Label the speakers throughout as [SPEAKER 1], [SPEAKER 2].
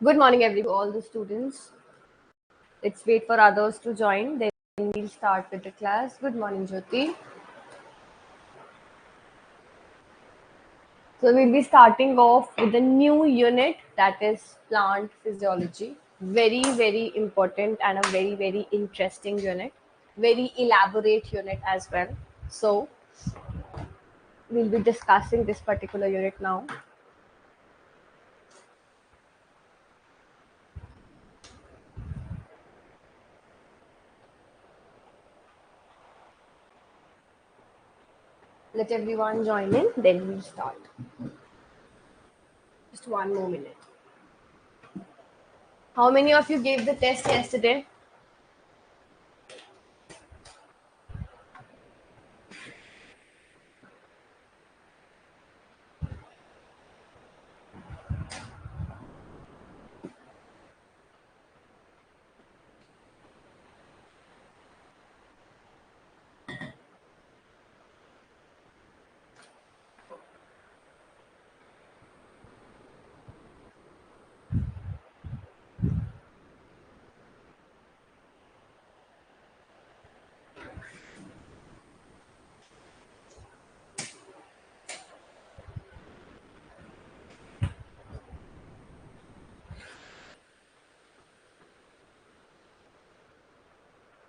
[SPEAKER 1] Good morning, all the students. Let's wait for others to join. Then we'll start with the class. Good morning, Jyoti. So we'll be starting off with a new unit that is plant physiology. Very important and a very interesting unit. Very elaborate unit as well. So we'll be discussing this particular unit now. Let everyone join in, then we'll start. Just one more minute. How many of you gave the test yesterday?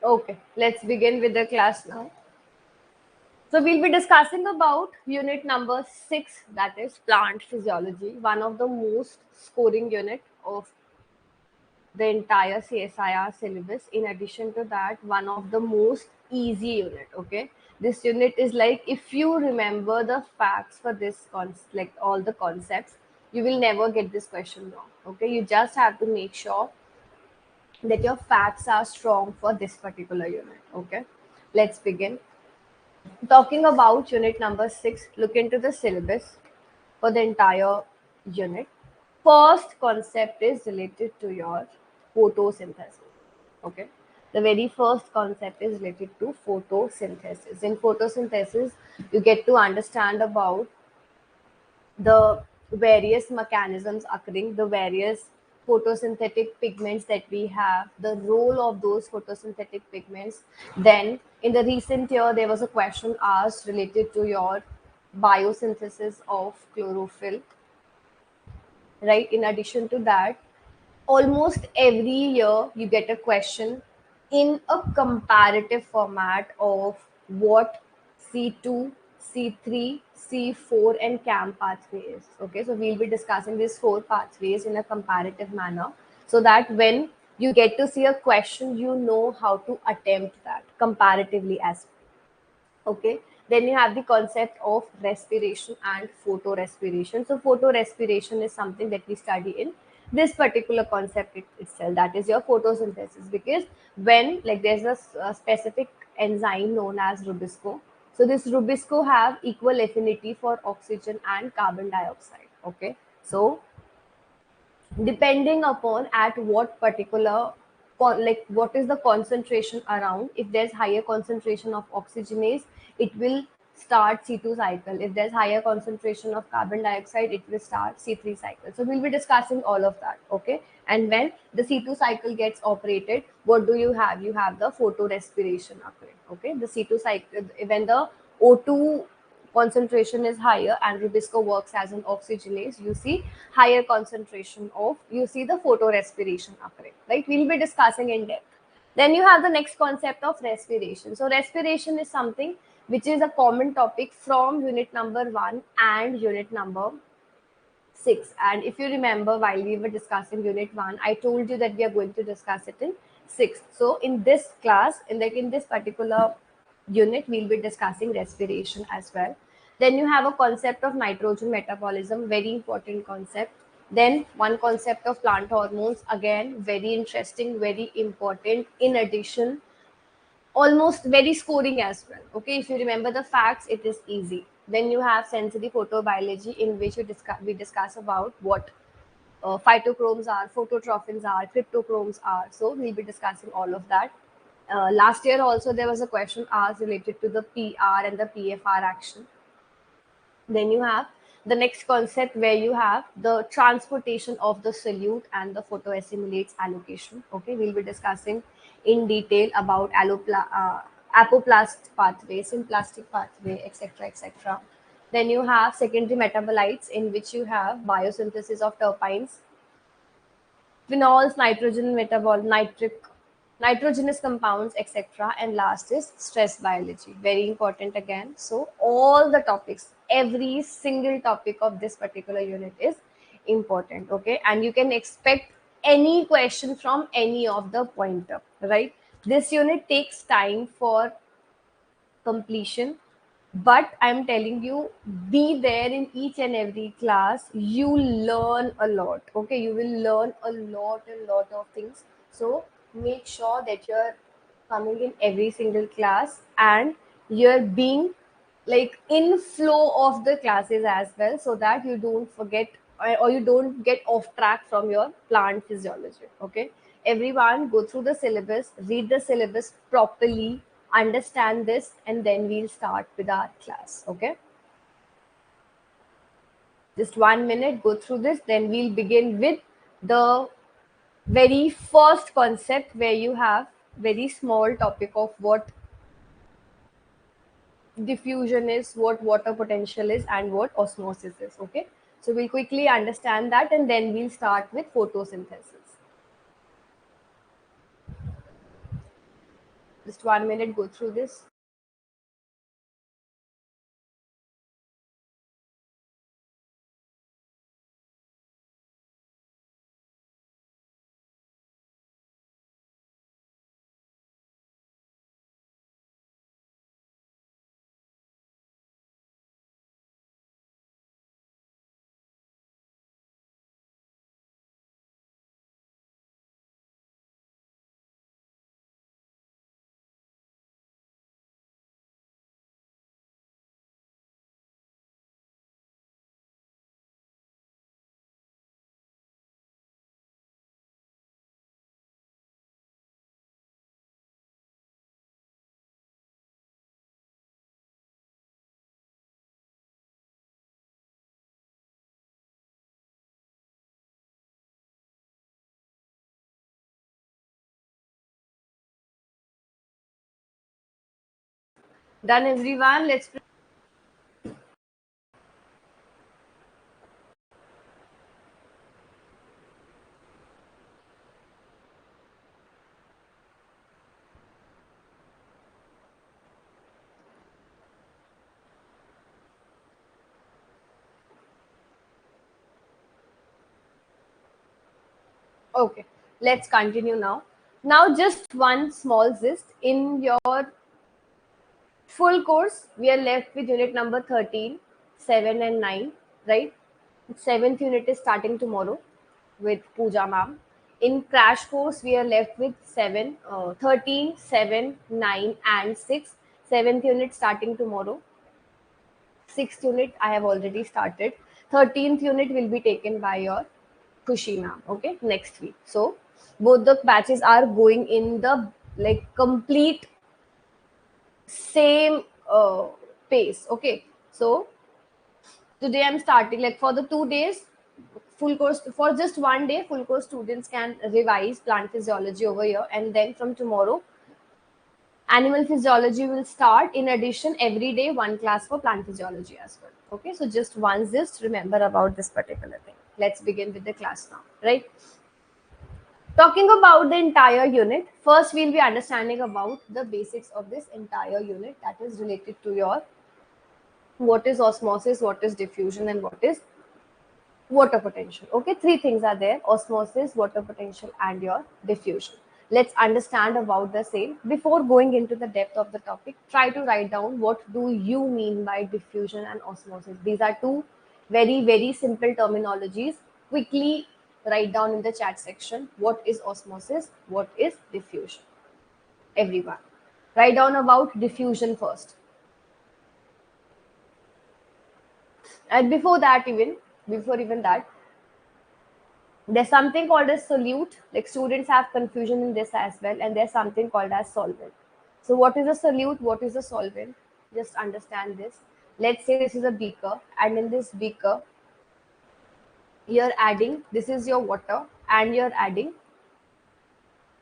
[SPEAKER 1] Okay, let's begin with the class now. So we'll be discussing about unit number 6, that is plant physiology, one of the most scoring unit of the entire CSIR syllabus. In addition to that, one of the most easy unit. Okay, this unit is like, if you remember the facts for this like all the concepts, you will never get this question wrong. Okay, you just have to make sure that your facts are strong for this particular unit. Okay, let's begin. Talking about unit number 6, look into the syllabus for the entire unit. First concept is related to your photosynthesis. Okay. The very first concept is related to photosynthesis. In photosynthesis, you get to understand about the various mechanisms occurring, the various photosynthetic pigments that we have, the role of those photosynthetic pigments. Then, in the recent year, there was a question asked related to your biosynthesis of chlorophyll, right? In addition to that, almost every year you get a question in a comparative format of what C2, C3, C4 and CAM pathway is. Okay, so we'll be discussing these 4 pathways in a comparative manner, so that when you get to see a question, you know how to attempt that comparatively as well. Okay, then you have the concept of respiration and photorespiration. So photorespiration is something that we study in this particular concept itself, that is your photosynthesis, because when like there's a specific enzyme known as rubisco. So this rubisco have equal affinity for oxygen and carbon dioxide. Okay, so depending upon at what particular like what is the concentration around, if there's higher concentration of oxygenase, it will start C2 cycle. If there's higher concentration of carbon dioxide, it will start C3 cycle. So we'll be discussing all of that. Okay, and when the C2 cycle gets operated, what do you have? You have the photorespiration occurring. Okay, the C2 cycle, when the O2 concentration is higher and rubisco works as an oxygenase, you see higher concentration of, you see the photorespiration occurring, right? We'll be discussing in depth. Then you have the next concept of respiration. So respiration is something which is a common topic from unit number 1 and unit number 6. And if you remember, while we were discussing unit 1, I told you that we are going to discuss it in 6. So in this class, in this particular unit, we'll be discussing respiration as well. Then you have a concept of nitrogen metabolism, very important concept. Then one concept of plant hormones, again very interesting, very important. In addition, almost very scoring as well. Okay, if you remember the facts, it is easy. Then you have sensory photobiology, in which we discuss about what phytochromes are, phototrophins are, cryptochromes are. So we'll be discussing all of that. Last year also there was a question asked related to the PR and the PFR action. Then you have The next concept where you have the transportation of the solute and the photoassimilates allocation. Okay, we'll be discussing in detail about apoplast pathway, symplastic pathway, etc., etc. Then you have secondary metabolites in which you have biosynthesis of terpenes, phenols, nitrogenous compounds, etc. And last is stress biology. Very important again. So all the topics, every single topic of this particular unit is important. Okay, and you can expect any question from any of the pointer. Right. This unit takes time for completion, but I'm telling you, be there in each and every class. You learn a lot. Okay, you will learn a lot of things. So make sure that you're coming in every single class and you're being like in flow of the classes as well, so that you don't forget or you don't get off track from your plant physiology. Okay, everyone go through the syllabus, read the syllabus properly, understand this, and then we'll start with our class. Okay, just 1 minute, go through this, then we'll begin with the very first concept where you have very small topic of what diffusion is, what water potential is, and what osmosis is. Okay, so we'll quickly understand that and then we'll start with photosynthesis. Just 1 minute, go through this. Done, everyone? Let's. Okay, let's continue now. Now, just one small gist in your full course, we are left with unit number 13, 7, and 9, right? Seventh unit is starting tomorrow with Pooja ma'am. In crash course, we are left with 13, 7, 9, and 6. Seventh unit starting tomorrow. Sixth unit, I have already started. 13th unit will be taken by your Kushi ma'am, okay, next week. So both the batches are going in the like complete same pace. Okay, so today I'm starting like for the 2 days full course. For just 1 day full course students can revise plant physiology over here, and then from tomorrow animal physiology will start. In addition, every day one class for plant physiology as well. Okay, so just once just remember about this particular thing. Let's begin with the class now, right? Talking about the entire unit, first we'll be understanding about the basics of this entire unit, that is related to your what is osmosis, what is diffusion, and what is water potential. Okay, three things are there: osmosis, water potential, and your diffusion. Let's understand about the same. Before going into the depth of the topic, try to write down what do you mean by diffusion and osmosis. These are two very simple terminologies. Quickly write down in the chat section what is osmosis, what is diffusion. Everyone, write down about diffusion first. And before even that, there's something called as solute. Like students have confusion in this as well, and there's something called as solvent. So what is a solute, what is a solvent? Just understand this. Let's say this is a beaker, and in this beaker, you're adding, this is your water, and you're adding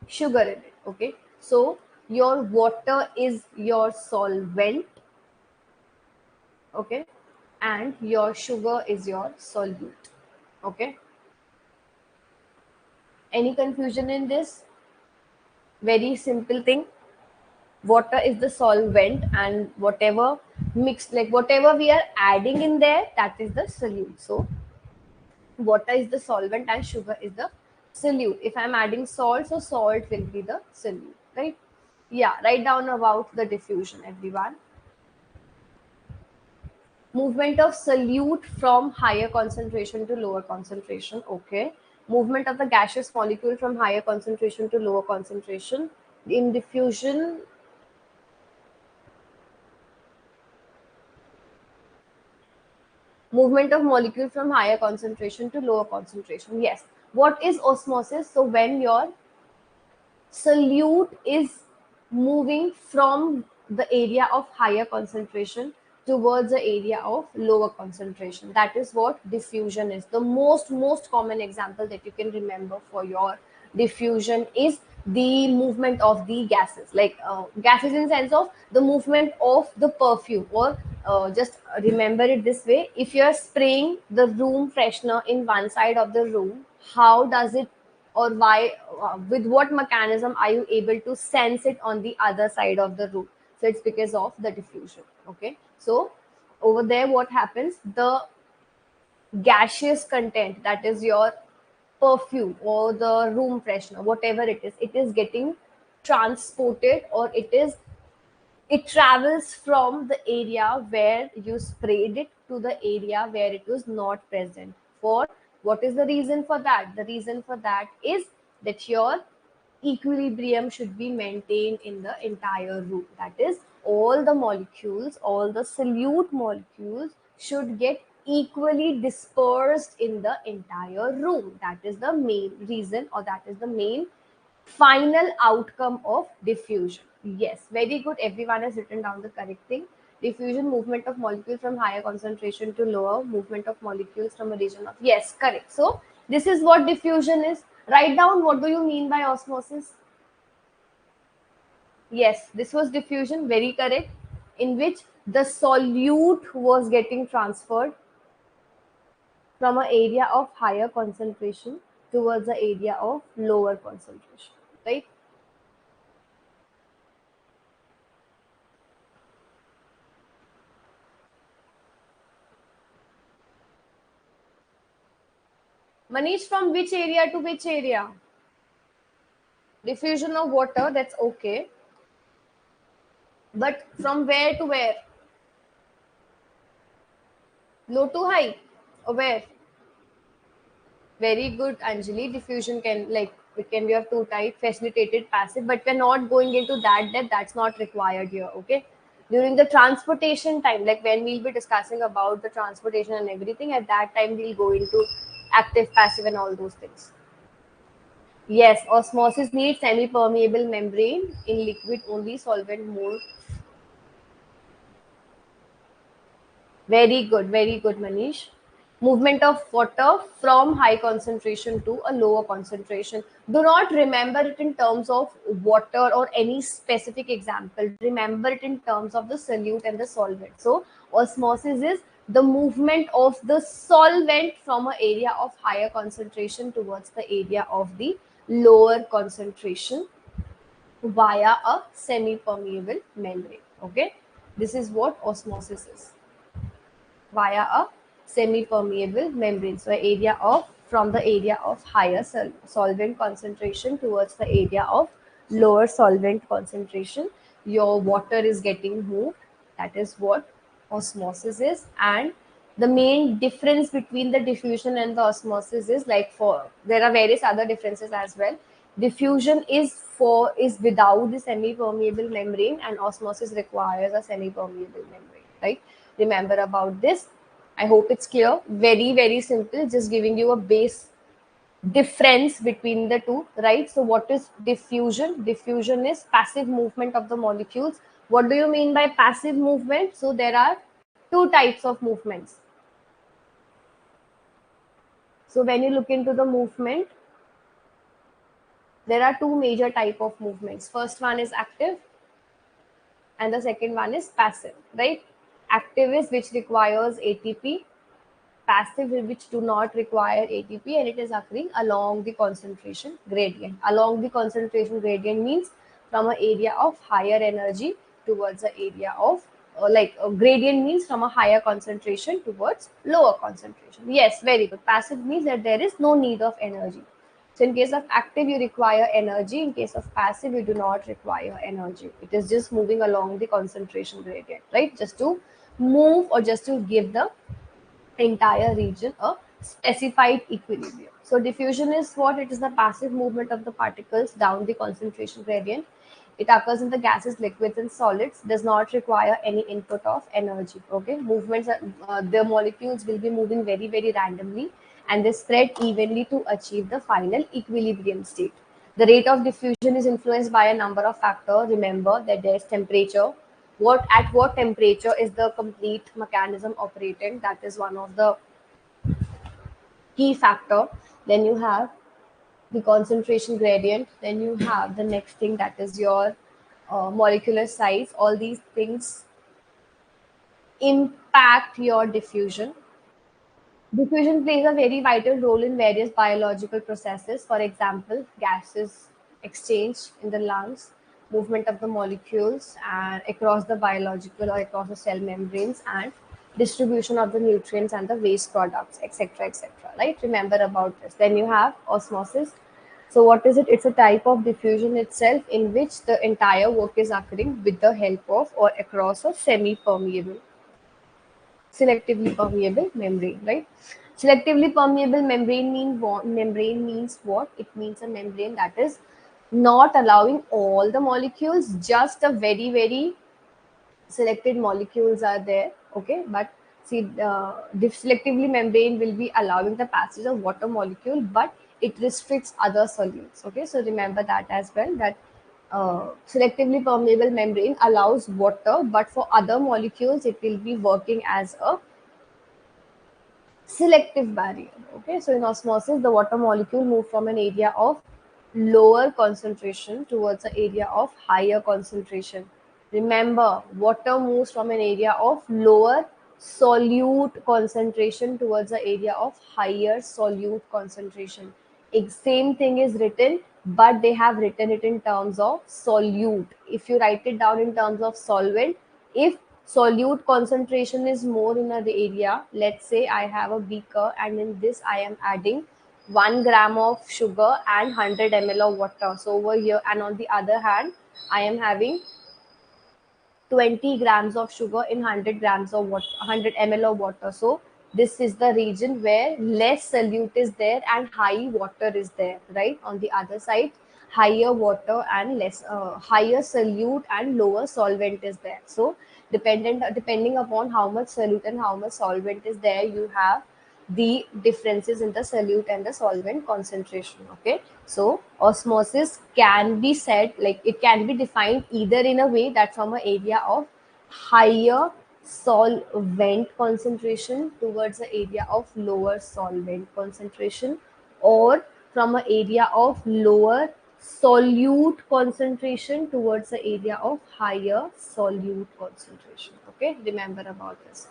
[SPEAKER 1] sugar in it. Okay, so your water is your solvent, okay, and your sugar is your solute. Okay, any confusion in this? Very simple thing. Water is the solvent, and whatever mixed, like whatever we are adding in there, that is the solute. So water is the solvent and sugar is the solute. If I'm adding salt, so salt will be the solute, right? Yeah, write down about the diffusion, everyone. Movement of solute from higher concentration to lower concentration. Okay. Movement of the gaseous molecule from higher concentration to lower concentration. In diffusion, movement of molecule from higher concentration to lower concentration. Yes. What is osmosis? So when your solute is moving from the area of higher concentration towards the area of lower concentration, that is what diffusion is. The most common example that you can remember for your diffusion is the movement of the gases, like gases in sense of the movement of the perfume, or just remember it this way: if you are spraying the room freshener in one side of the room, how does it, or why, with what mechanism are you able to sense it on the other side of the room? So it's because of the diffusion. Okay, so over there what happens, the gaseous content, that is your perfume or the room freshener, whatever it is getting transported, or it travels from the area where you sprayed it to the area where it was not present. For what is the reason for that? The reason for that is that your equilibrium should be maintained in the entire room. That is, all the molecules, all the solute molecules should get equally dispersed in the entire room. That is the main reason, or that is the main final outcome of diffusion. Yes, very good. Everyone has written down the correct thing. Diffusion, movement of molecules from higher concentration to lower, movement of molecules from a region of, yes, correct. So this is what diffusion is. Write down, what do you mean by osmosis? Yes, this was diffusion, very correct, in which the solute was getting transferred from an area of higher concentration towards the area of lower concentration, right? Manish, from which area to which area? Diffusion of water, that's okay. But from where to where? Low to high? Or where? Very good, Anjali. Diffusion can, like, it can be of two types: facilitated, passive, but we're not going into that depth. That's not required here, okay? During the transportation time, like when we'll be discussing about the transportation and everything, at that time we'll go into active, passive, and all those things. Yes, osmosis needs semi-permeable membrane in liquid only, solvent more. Very good, Manish. Movement of water from high concentration to a lower concentration. Do not remember it in terms of water or any specific example. Remember it in terms of the solute and the solvent. So, osmosis is the movement of the solvent from an area of higher concentration towards the area of the lower concentration via a semi-permeable membrane. Okay, this is what osmosis is, via a semi-permeable membrane. So area of, from the area of higher solvent concentration towards the area of lower solvent concentration, your water is getting moved. That is what osmosis is. And the main difference between the diffusion and the osmosis is, like, for there are various other differences as well. Diffusion is without the semi-permeable membrane, and osmosis requires a semi-permeable membrane, right? Remember about this. I hope it's clear. Very simple, just giving you a base difference between the two, right? So what is diffusion? Diffusion is passive movement of the molecules. What do you mean by passive movement? So there are two types of movements. So when you look into the movement, there are two major type of movements. First one is active and the second one is passive, right? Active is which requires ATP, passive which do not require ATP, and it is occurring along the concentration gradient. Along the concentration gradient means from an area of higher energy towards an area of like a gradient means from a higher concentration towards lower concentration. Yes, very good. Passive means that there is no need of energy. So in case of active, you require energy. In case of passive, you do not require energy. It is just moving along the concentration gradient, right? Just to move or just to give the entire region a specified equilibrium. So diffusion is what? It is the passive movement of the particles down the concentration gradient. It occurs in the gases, liquids, and solids. Does not require any input of energy. Okay, movements. The molecules will be moving very, very randomly, and they spread evenly to achieve the final equilibrium state. The rate of diffusion is influenced by a number of factors. Remember that there is temperature. What temperature is the complete mechanism operating? That is one of the key factor. Then you have the concentration gradient. Then you have the next thing, that is your molecular size. All these things impact your diffusion. Diffusion plays a very vital role in various biological processes. For example, gases exchange in the lungs, movement of the molecules and across the biological or across the cell membranes, and distribution of the nutrients and the waste products, etc., etc. Right? Remember about this. Then you have osmosis. So what is it? It's a type of diffusion itself in which the entire work is occurring with the help of or across a semi-permeable, selectively permeable membrane, right? Selectively permeable membrane means what? It means a membrane that is not allowing all the molecules, just a very, very selected molecules are there. Okay, but see, selectively membrane will be allowing the passage of water molecule, but it restricts other solutes. Okay, so remember that as well, that selectively permeable membrane allows water, but for other molecules it will be working as a selective barrier. Okay, so in osmosis, the water molecule move from an area of lower concentration towards an area of higher concentration. Remember, water moves from an area of lower solute concentration towards an area of higher solute concentration. Same thing is written, but they have written it in terms of solute. If you write it down in terms of solvent, if solute concentration is more in an area, let's say I have a beaker and in this I am adding 1 gram of sugar and 100 ml of water. So over here, and on the other hand, I am having 20 grams of sugar in 100 grams of water, 100 ml of water. So this is the region where less solute is there and high water is there, right? On the other side, higher water and less higher solute and lower solvent is there. So depending upon how much solute and how much solvent is there, you have the differences in the solute and the solvent concentration. Okay, so osmosis can be said, like it can be defined either in a way that from an area of higher solvent concentration towards the area of lower solvent concentration, or from an area of lower solute concentration towards the area of higher solute concentration. Okay, remember about this.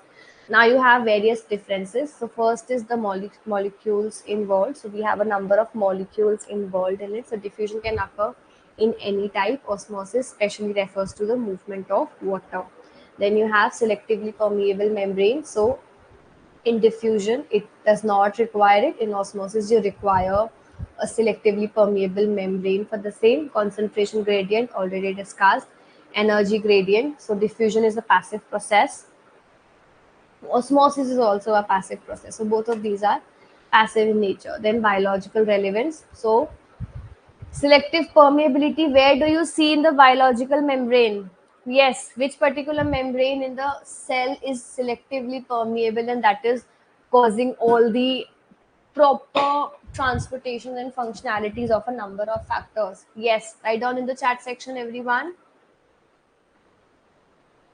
[SPEAKER 1] Now you have various differences. So first is the molecules involved. So we have a number of molecules involved in it. So diffusion can occur in any type. Osmosis specially refers to the movement of water. Then you have selectively permeable membrane. So in diffusion, it does not require it. In osmosis, you require a selectively permeable membrane for the same. Concentration gradient already discussed. Energy gradient. So diffusion is a passive process. Osmosis is also a passive process. So both of these are passive in nature. Then biological relevance. So selective permeability, where do you see in the biological membrane? Yes, which particular membrane in the cell is selectively permeable, and that is causing all the proper transportation and functionalities of a number of factors. Yes, write down in the chat section, everyone.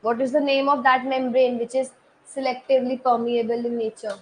[SPEAKER 1] What is the name of that membrane which is Selectively permeable in nature.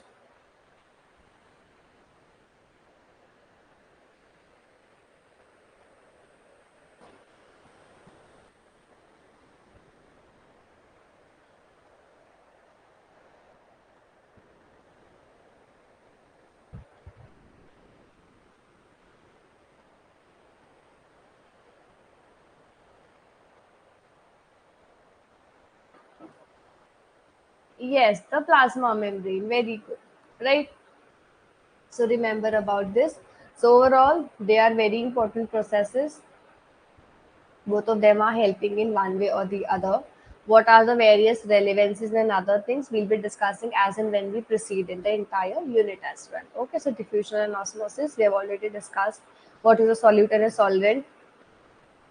[SPEAKER 1] Yes, the plasma membrane. Very good. Right? So remember about this. So overall, they are very important processes. Both of them are helping in one way or the other. What are the various relevances and other things we'll be discussing as and when we proceed in the entire unit as well. Okay, so diffusion and osmosis, we have already discussed what is a solute and a solvent,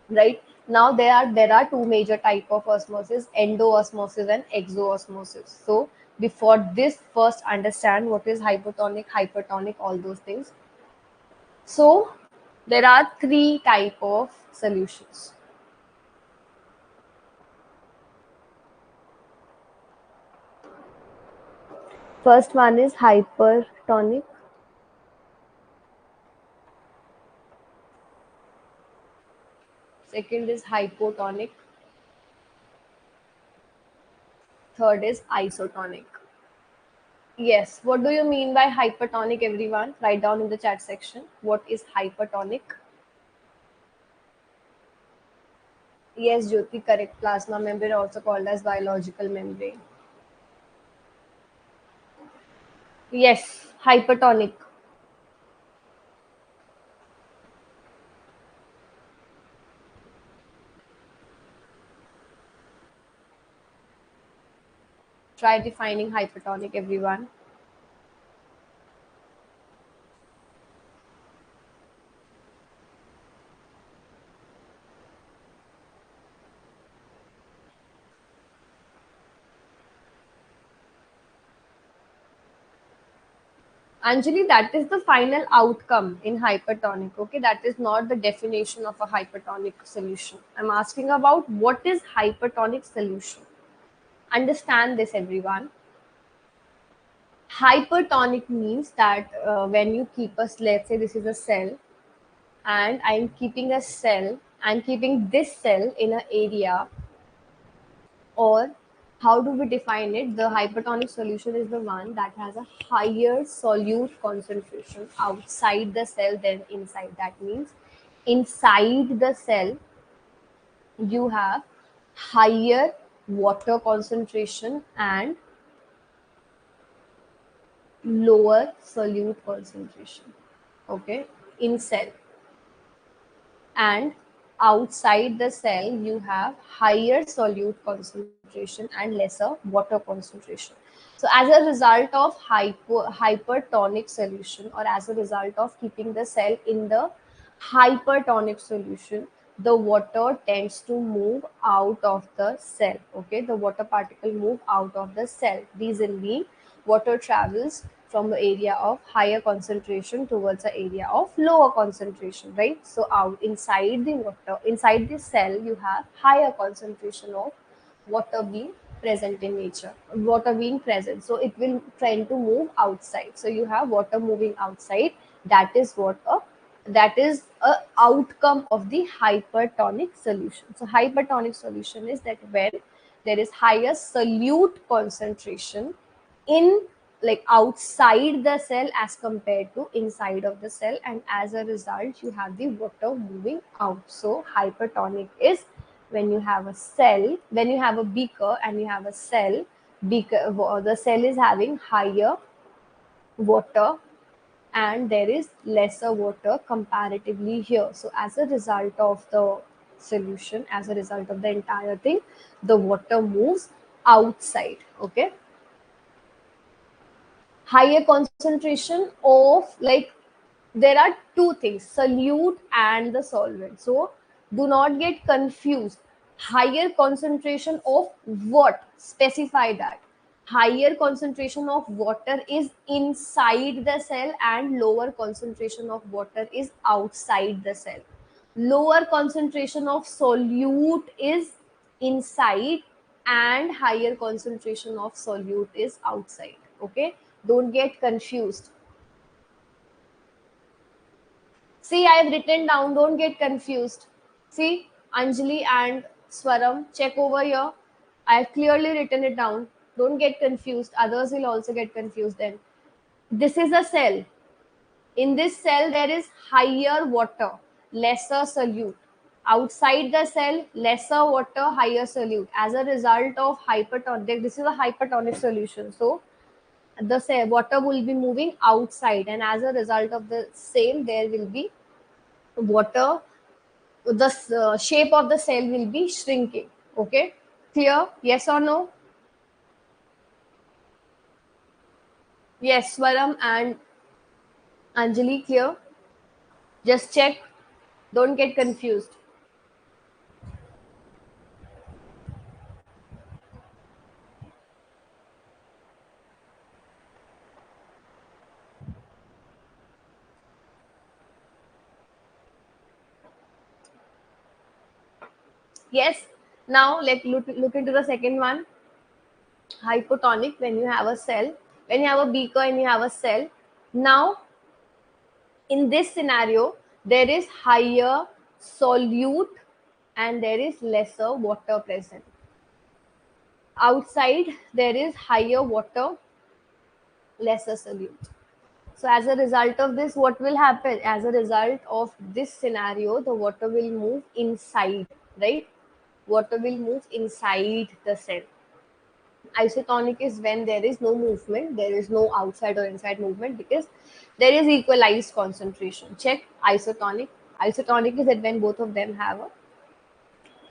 [SPEAKER 1] right? Now there are two major type of osmosis, endoosmosis and exoosmosis. So before this, first understand what is hypotonic, hypertonic, all those things. So there are three type of solutions. First one is hypertonic, second is hypotonic, third is isotonic. Yes, what do you mean by hypertonic, everyone? Write down in the chat section. What is hypertonic? Yes, Jyoti, correct. Plasma membrane, also called as biological membrane. Yes, hypertonic. Try defining hypertonic, everyone. Anjali, that is the final outcome in hypertonic. Okay, that is not the definition of a hypertonic solution. I'm asking about what is hypertonic solution. Understand this, everyone. Hypertonic means that when you keep us, let's say this is a cell, and I'm keeping this cell in an area, or how do we define it? The hypertonic solution is the one that has a higher solute concentration outside the cell than inside. That means inside the cell, you have higher water concentration and lower solute concentration. Okay, in cell, and outside the cell you have higher solute concentration and lesser water concentration. So as a result of hypertonic solution, or as a result of keeping the cell in the hypertonic solution, the water tends to move out of the cell. Okay, the water particle move out of the cell. Reason being, water travels from the area of higher concentration towards the area of lower concentration, right? So out inside the water, inside the cell, you have higher concentration of water being present in nature, water being present. So it will tend to move outside. So you have water moving outside. That is a outcome of the hypertonic solution. So hypertonic solution is that when there is higher solute concentration in, like, outside the cell as compared to inside of the cell, and as a result you have the water moving out. So hypertonic is when you have a cell, when you have a beaker and you have a cell, the cell is having higher water and there is lesser water comparatively here. So as a result of the solution, as a result of the entire thing, the water moves outside. Okay, higher concentration of, like, there are two things, solute and the solvent. So do not get confused. Higher concentration of what? Specify that. Higher concentration of water is inside the cell and lower concentration of water is outside the cell. Lower concentration of solute is inside, and higher concentration of solute is outside. Okay, don't get confused. See, I have written down, don't get confused. See, Anjali and Swaram, check over here. I have clearly written it down. Don't get confused. Others will also get confused then. This is a cell. In this cell, there is higher water, lesser solute. Outside the cell, lesser water, higher solute. As a result of hypertonic, this is a hypertonic solution. So the water will be moving outside, and as a result of the same, there will be water. The shape of the cell will be shrinking. Okay, clear? Yes or no? Yes, Swaram and Anjali, clear? Just check. Don't get confused. Yes. Now let look into the second one. Hypotonic, when you have a cell, when you have a beaker and you have a cell. Now, in this scenario, there is higher solute and there is lesser water present. Outside, there is higher water, lesser solute. So, as a result of this, what will happen? As a result of this scenario, the water will move inside, right? Water will move inside the cell. Isotonic is when there is no movement, there is no outside or inside movement because there is equalized concentration. Check isotonic. Isotonic is that when both of them have a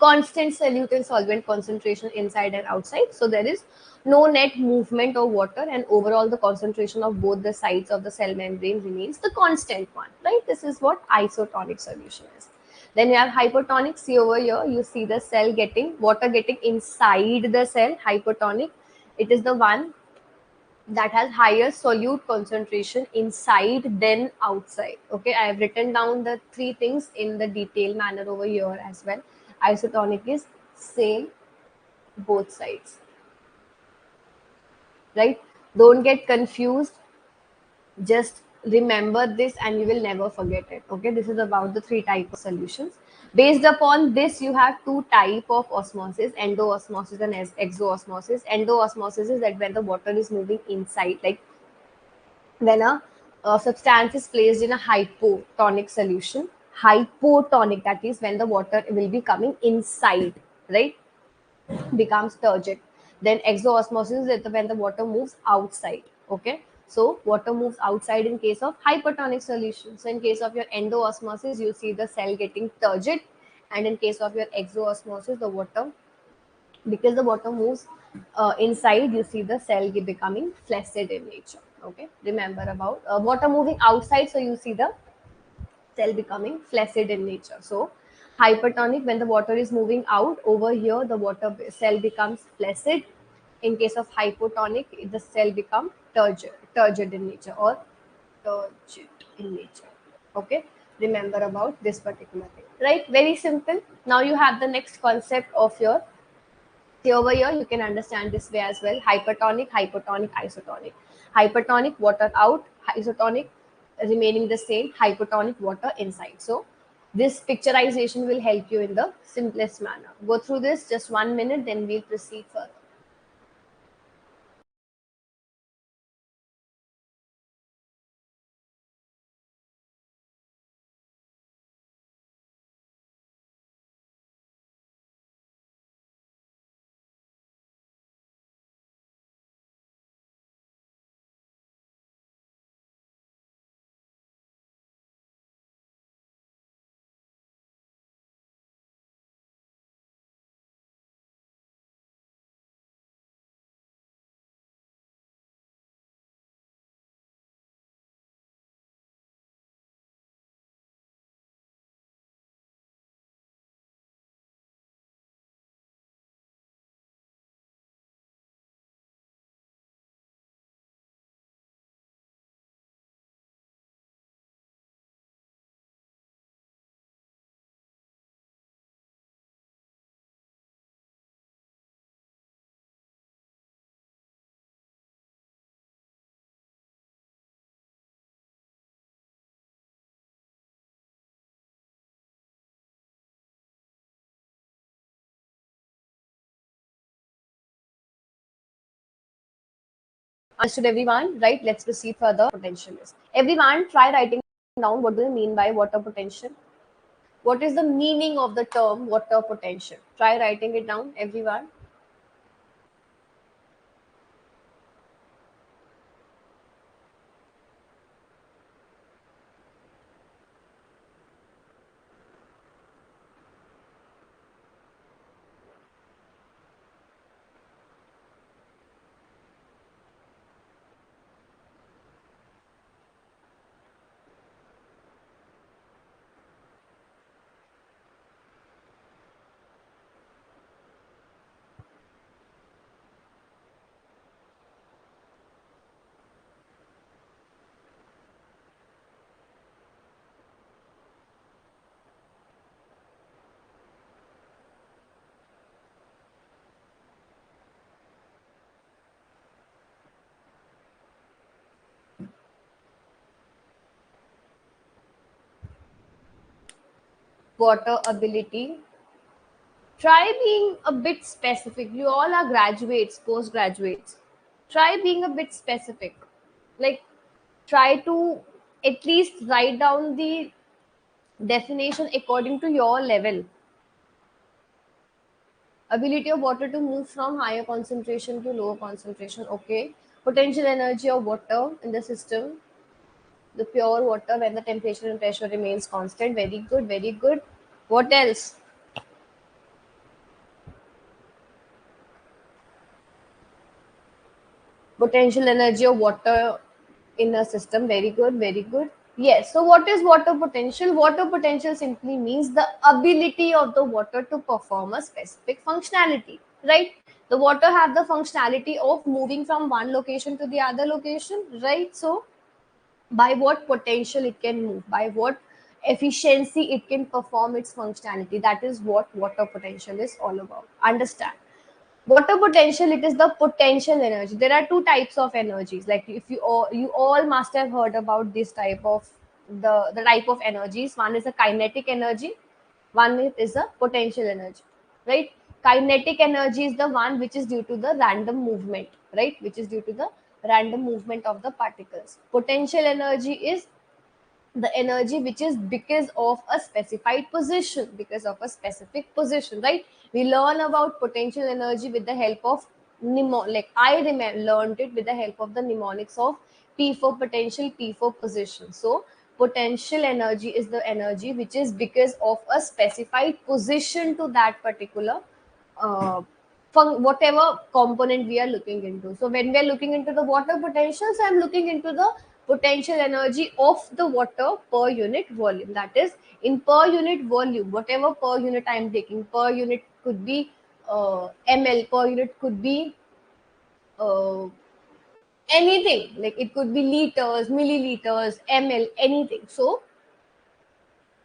[SPEAKER 1] constant solute and solvent concentration inside and outside. So there is no net movement of water, and overall the concentration of both the sides of the cell membrane remains the constant one, right? This is what isotonic solution is. Then you have hypotonic. See over here, you see the cell getting water getting inside the cell. Hypotonic, it is the one that has higher solute concentration inside than outside. Okay, I have written down the three things in the detailed manner over here as well. Isotonic is same both sides, right? Don't get confused. Just remember this and you will never forget it. Okay, this is about the three type of solutions. Based upon this, you have two type of osmosis: endoosmosis and exoosmosis. Endoosmosis is that when the water is moving inside, like when a substance is placed in a hypotonic solution. Hypotonic, that is when the water will be coming inside, right? Becomes turgid. Then exoosmosis is when the water moves outside. Okay, so water moves outside in case of hypertonic solution. So in case of your endoosmosis, you see the cell getting turgid, and in case of your exoosmosis, the water, because the water moves inside, you see the cell becoming flaccid in nature. Okay, remember about water moving outside, so you see the cell becoming flaccid in nature. So hypertonic, when the water is moving out, over here the water cell becomes flaccid. In case of hypotonic, the cell become turgid in nature, or turgid in nature. Okay, remember about this particular thing, right? Very simple. Now you have the next concept of your. See over here, you can understand this way as well. Hypertonic, hypotonic, isotonic. Hypertonic, water out. Isotonic, remaining the same. Hypotonic, water inside. So this picturization will help you in the simplest manner. Go through this just 1 minute, then we'll proceed further. Understood, everyone? Right? Let's proceed further. Potential is. Everyone, try writing down what do you mean by water potential? What is the meaning of the term water potential? Try writing it down, everyone. Water ability. Try being a bit specific. You all are graduates, postgraduates. Try being a bit specific. Like, try to at least write down the definition according to your level. Ability of water to move from higher concentration to lower concentration. Okay. Potential energy of water in the system, the pure water when the temperature and pressure remains constant. Very good, very good. What else? Potential energy of water in a system. Very good, very good. Yes. So, what is water potential? Water potential simply means the ability of the water to perform a specific functionality, right? The water have the functionality of moving from one location to the other location, right? So, by what potential it can move, by what efficiency it can perform its functionality. That is what water potential is all about. Understand? Water potential, it is the potential energy. There are two types of energies. Like if you all must have heard about this type of the type of energies. One is a kinetic energy, one is a potential energy, right? Kinetic energy is the one which is due to the random movement, right? Which is due to the random movement of the particles. Potential energy is the energy which is because of a specified position, because of a specific position, right? We learn about potential energy with the help of like learned it with the help of the mnemonics of P for potential, P for position. So potential energy is the energy which is because of a specified position to that particular uh, whatever component we are looking into. So when we are looking into the water potential, so I'm looking into the potential energy of the water per unit volume. That is, in per unit volume, whatever per unit I am taking, per unit could be ml, per unit could be uh, anything. Like it could be liters, milliliters, ml, anything. So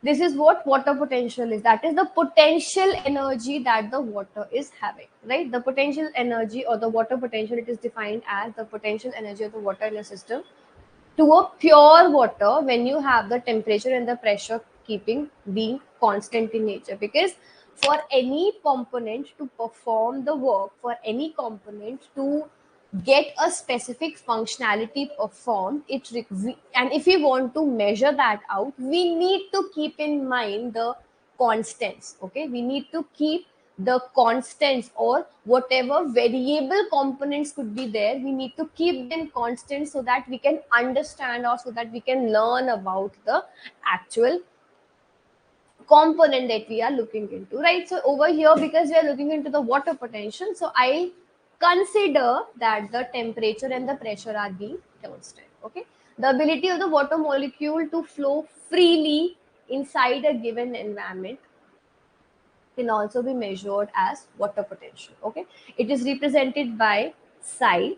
[SPEAKER 1] this is what water potential is. That is the potential energy that the water is having, right? The potential energy or the water potential, it is defined as the potential energy of the water in a system to a pure water when you have the temperature and the pressure keeping being constant in nature. Because for any component to perform the work, for any component to get a specific functionality performed, and if we want to measure that out, we need to keep in mind the constants. Okay, we need to keep the constants or whatever variable components could be there, we need to keep them constant so that we can understand or so that we can learn about the actual component that we are looking into, right? So over here, because we are looking into the water potential, so I consider that the temperature and the pressure are being constant. Okay, the ability of the water molecule to flow freely inside a given environment can also be measured as water potential. Okay, it is represented by psi.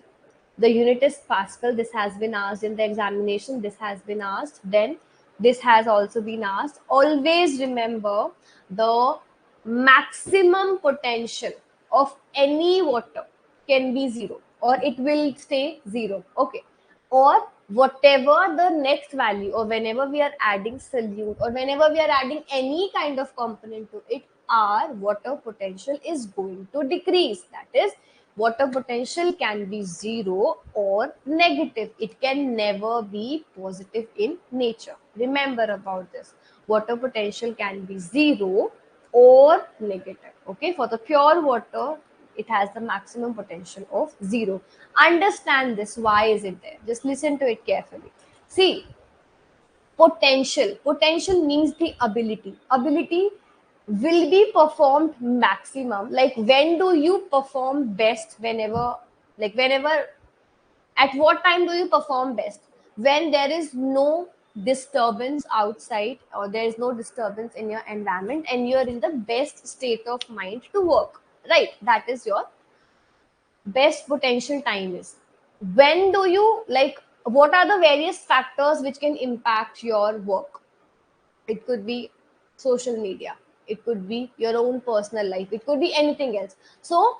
[SPEAKER 1] The unit is Pascal. This has been asked in the examination. This has been asked. Then this has also been asked. Always remember the maximum potential of any water can be zero or it will stay zero. Okay, or whatever the next value, or whenever we are adding solute or whenever we are adding any kind of component to it, our water potential is going to decrease. That is, Water potential can be zero or negative. It can never be positive in nature. Remember about this. Water potential can be zero or negative. Okay, for the pure water, it has the maximum potential of zero. Understand this. Why is it there? Just listen to it carefully. See, potential means the ability will be performed maximum. Like, when do you perform best? Whenever, at what time do you perform best? When there is no disturbance outside, or there is no disturbance in your environment, and you're in the best state of mind to work, right? That is your best potential time. Is when do you, like, what are the various factors which can impact your work? It could be social media, it could be your own personal life, it could be anything else. So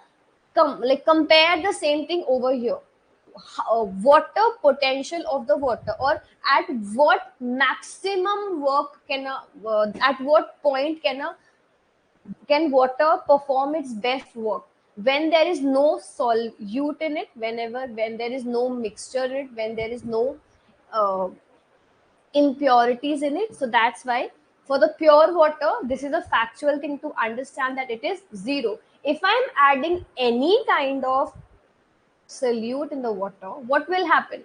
[SPEAKER 1] compare the same thing over here. Water potential of the water, or at what maximum work can at what point can water perform its best work? When there is no solute in it, when there is no mixture in it, when there is no uh, impurities in it. So that's why for the pure water, this is a factual thing to understand, that it is zero. If I'm adding any kind of solute in the water, what will happen?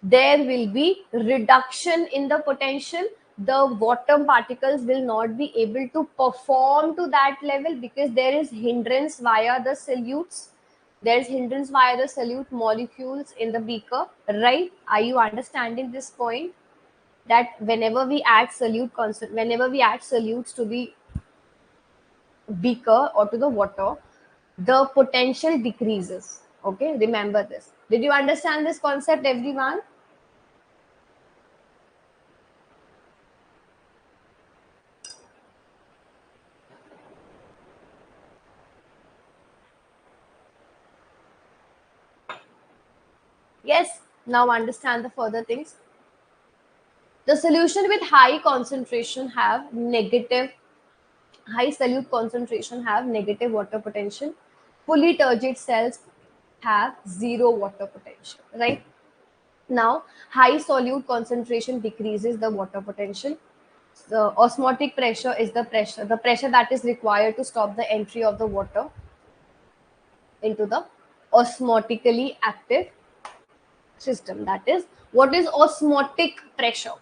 [SPEAKER 1] There will be reduction in the potential. The water particles will not be able to perform to that level, because there is hindrance via the solutes. There's hindrance via the solute molecules in the beaker, right? Are you understanding this point? That whenever we add solutes to the beaker or to the water, the potential decreases. Okay, remember this. Did you understand this concept, everyone? Yes. Now understand the further things. The solution with high solute concentration have negative water potential. Fully turgid cells have zero water potential, right? Now, high solute concentration decreases the water potential. The osmotic pressure is the pressure that is required to stop the entry of the water into the osmotically active system. That is, what is osmotic pressure?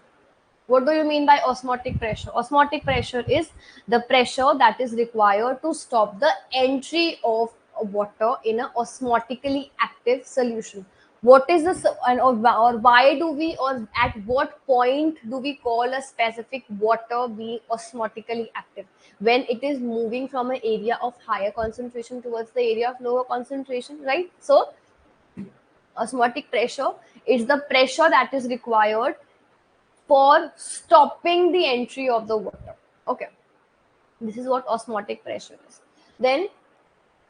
[SPEAKER 1] What do you mean by osmotic pressure? Osmotic pressure is the pressure that is required to stop the entry of water in an osmotically active solution. What is this, or why do we, or at what point do we call a specific water being osmotically active? When it is moving from an area of higher concentration towards the area of lower concentration, right? So, osmotic pressure is the pressure that is required for stopping the entry of the water. Okay, this is what osmotic pressure is. Then,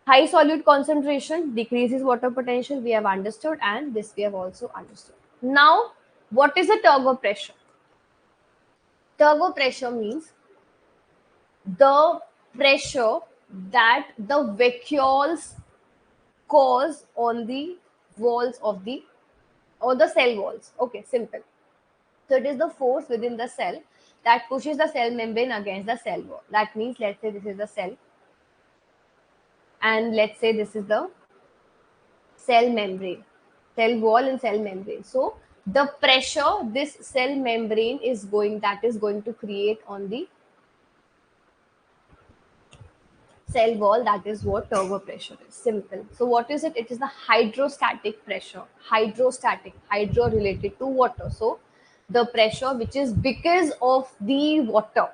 [SPEAKER 1] high solute concentration decreases water potential. We have understood, and this we have also understood. Now, what is the turbo pressure? Turbo pressure means the pressure that the vacuoles cause on the walls of the, or the cell walls. Okay, simple. So it is the force within the cell that pushes the cell membrane against the cell wall. That means, let's say this is the cell, and let's say this is the cell membrane, cell wall and cell membrane. So the pressure this cell membrane is going to create on the cell wall, that is what turbo pressure is. Simple. So what is it? It is the hydrostatic pressure. Hydro related to water. So the pressure which is because of the water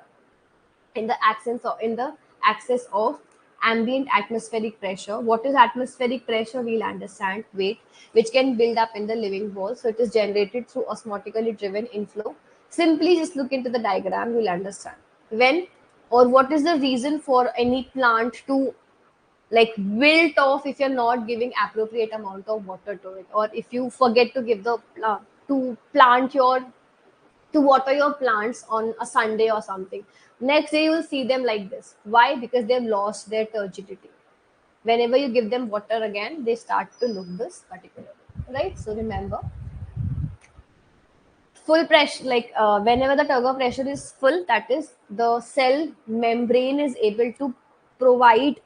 [SPEAKER 1] in the axis of ambient atmospheric pressure. What is atmospheric pressure? We'll understand. Weight, which can build up in the living wall. So it is generated through osmotically driven inflow. Simply just look into the diagram, you'll understand. When, or what is the reason for any plant to like wilt off if you're not giving appropriate amount of water to it, or if you forget to give the to plant your to water your plants on a Sunday or something. Next day, you will see them like this. Why? Because they've lost their turgidity. Whenever you give them water again, they start to look this particular way, right? So remember, full pressure, like whenever the turgor pressure is full, that is the cell membrane is able to provide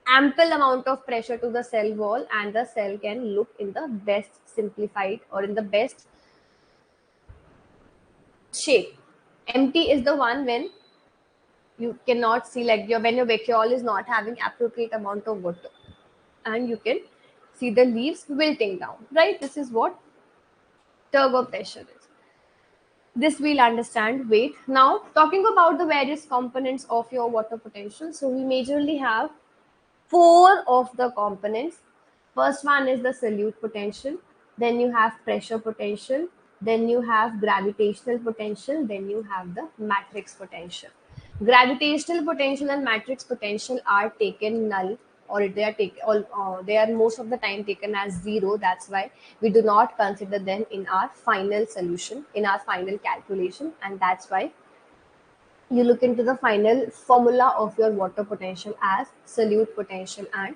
[SPEAKER 1] ample amount of pressure to the cell wall, and the cell can look in the best simplified or in the best shape. Empty is the one when you cannot see, like your when your vacuole is not having appropriate amount of water, and you can see the leaves wilting down, right? This is what turgor pressure is. This we'll understand. Wait, now talking about the various components of your water potential. So we majorly have four of the components. First one is the solute potential, then you have pressure potential, then you have gravitational potential, then you have the matrix potential. Gravitational potential and matrix potential are taken null, or they are taken, they are most of the time taken as zero. That's why we do not consider them in our final solution, in our final calculation, and that's why you look into the final formula of your water potential as solute potential and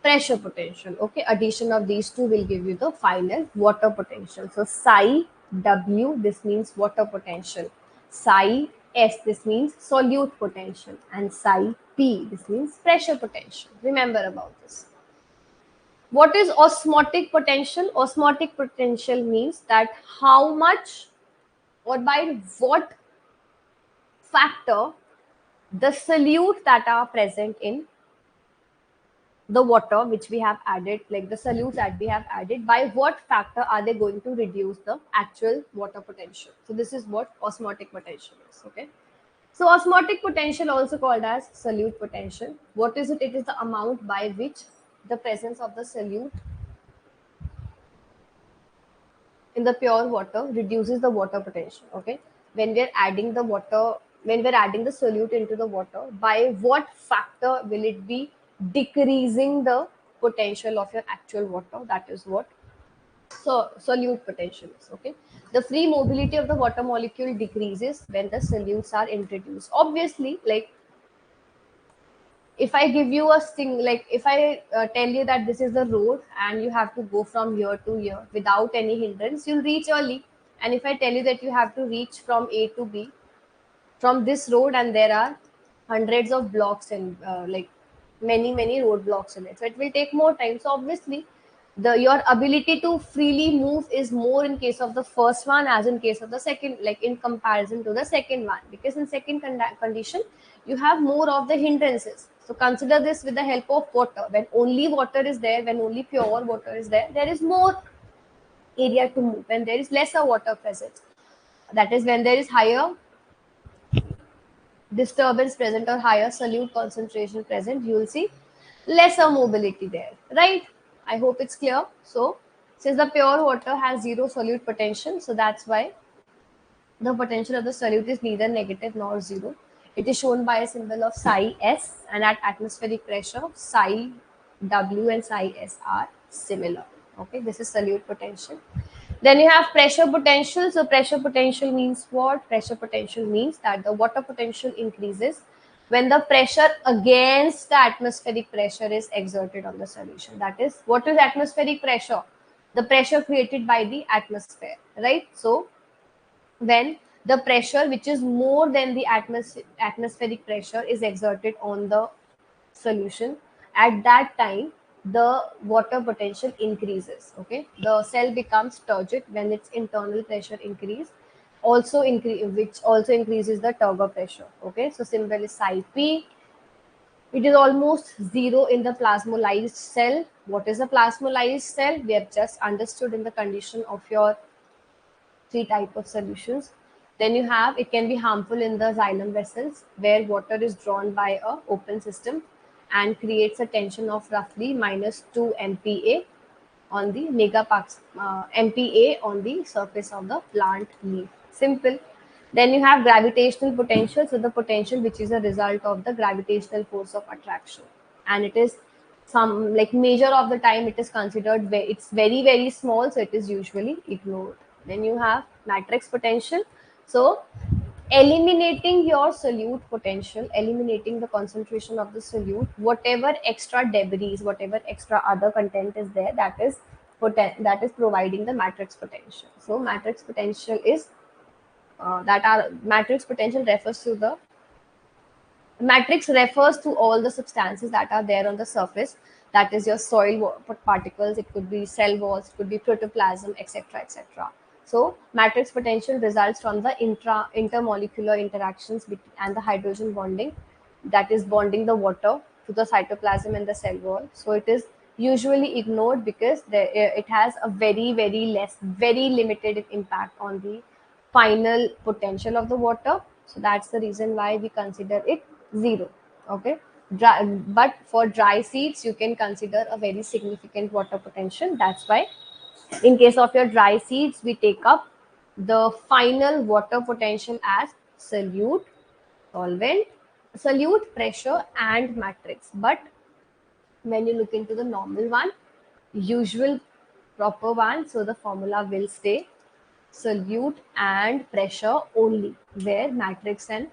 [SPEAKER 1] pressure potential. Okay, addition of these two will give you the final water potential. So psi W, this means water potential. Psi S, this means solute potential. And psi P, this means pressure potential. Remember about this. What is osmotic potential? Osmotic potential means that how much or by what factor the solute that are present in the water which we have added, like the solutes that we have added, by what factor are they going to reduce the actual water potential? So this is what osmotic potential is. Okay, so osmotic potential, also called as solute potential, what is it? It is the amount by which the presence of the solute in the pure water reduces the water potential. Okay, when we're adding the water, when we're adding the solute into the water, by what factor will it be decreasing the potential of your actual water? That is what solute potential is. Okay, the free mobility of the water molecule decreases when the solutes are introduced. Obviously, like if I give you a thing, like if I tell you that this is the road and you have to go from here to here without any hindrance, you'll reach early. And if I tell you that you have to reach from A to B from this road, and there are hundreds of blocks and like many roadblocks in it, so it will take more time. So obviously the your ability to freely move is more in case of the first one as in case of the second, like in comparison to the second one, because in second condition you have more of the hindrances. So consider this with the help of water. When only water is there, when only pure water is there, there is more area to move. When there is lesser water present, that is when there is higher disturbance present or higher solute concentration present, you will see lesser mobility there, right? I hope it's clear. So since the pure water has zero solute potential, so that's why the potential of the solute is neither negative nor zero. It is shown by a symbol of psi S, and at atmospheric pressure, psi W and psi S are similar. Okay, this is solute potential. Then you have pressure potential. So pressure potential means what? Pressure potential means that the water potential increases when the pressure against the atmospheric pressure is exerted on the solution. That is, what is atmospheric pressure? The pressure created by the atmosphere, right? So when the pressure which is more than the atmospheric pressure is exerted on the solution, at that time the water potential increases. Okay, the cell becomes turgid when its internal pressure increase, also which also increases the turgor pressure. Okay, so symbol is psi p. It is almost zero in the plasmolysed cell. What is a plasmolysed cell? We have just understood in the condition of your three type of solutions. Then you have, it can be harmful in the xylem vessels where water is drawn by a open system and creates a tension of roughly -2 MPa on the MPa on the surface of the plant leaf. Simple. Then you have gravitational potential. So the potential which is a result of the gravitational force of attraction, and it is some, like major of the time it is considered it's very small, so it is usually ignored. Then you have matrix potential. So eliminating your solute potential, eliminating the concentration of the solute, whatever extra debris, whatever extra other content is there, that is providing the matrix potential. So matrix potential is matrix potential refers to all the substances that are there on the surface. That is your particles, it could be cell walls, it could be protoplasm, etc., etc. So matrix potential results from the intermolecular interactions and the hydrogen bonding, that is bonding the water to the cytoplasm and the cell wall. So it is usually ignored because it has a very limited impact on the final potential of the water. So that's the reason why we consider it zero. Okay. But for dry seeds, you can consider a very significant water potential. That's why in case of your dry seeds, we take up the final water potential as solute, solvent, solute, pressure, and matrix. But when you look into the normal one, usual proper one, so the formula will stay solute and pressure only, where matrix and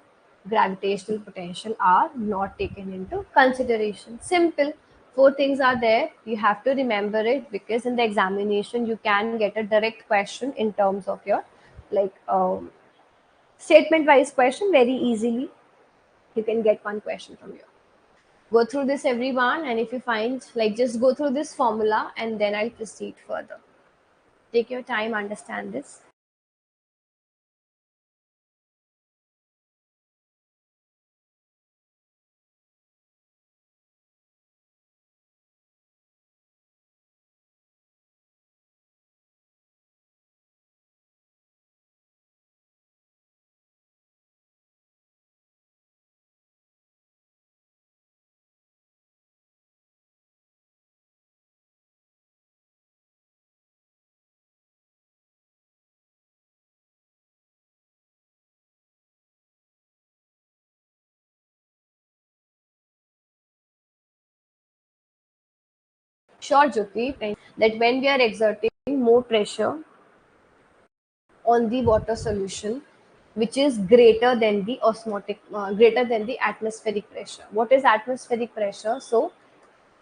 [SPEAKER 1] gravitational potential are not taken into consideration. Simple. Four things are there. You have to remember it because in the examination you can get a direct question in terms of your like statement wise question very easily. You can get one question from you. Go through this everyone, and if you find like just go through this formula and then I'll proceed further. Take your time, understand this. Sure, Jyoti, that when we are exerting more pressure on the water solution, which is greater than the atmospheric pressure. What is atmospheric pressure? So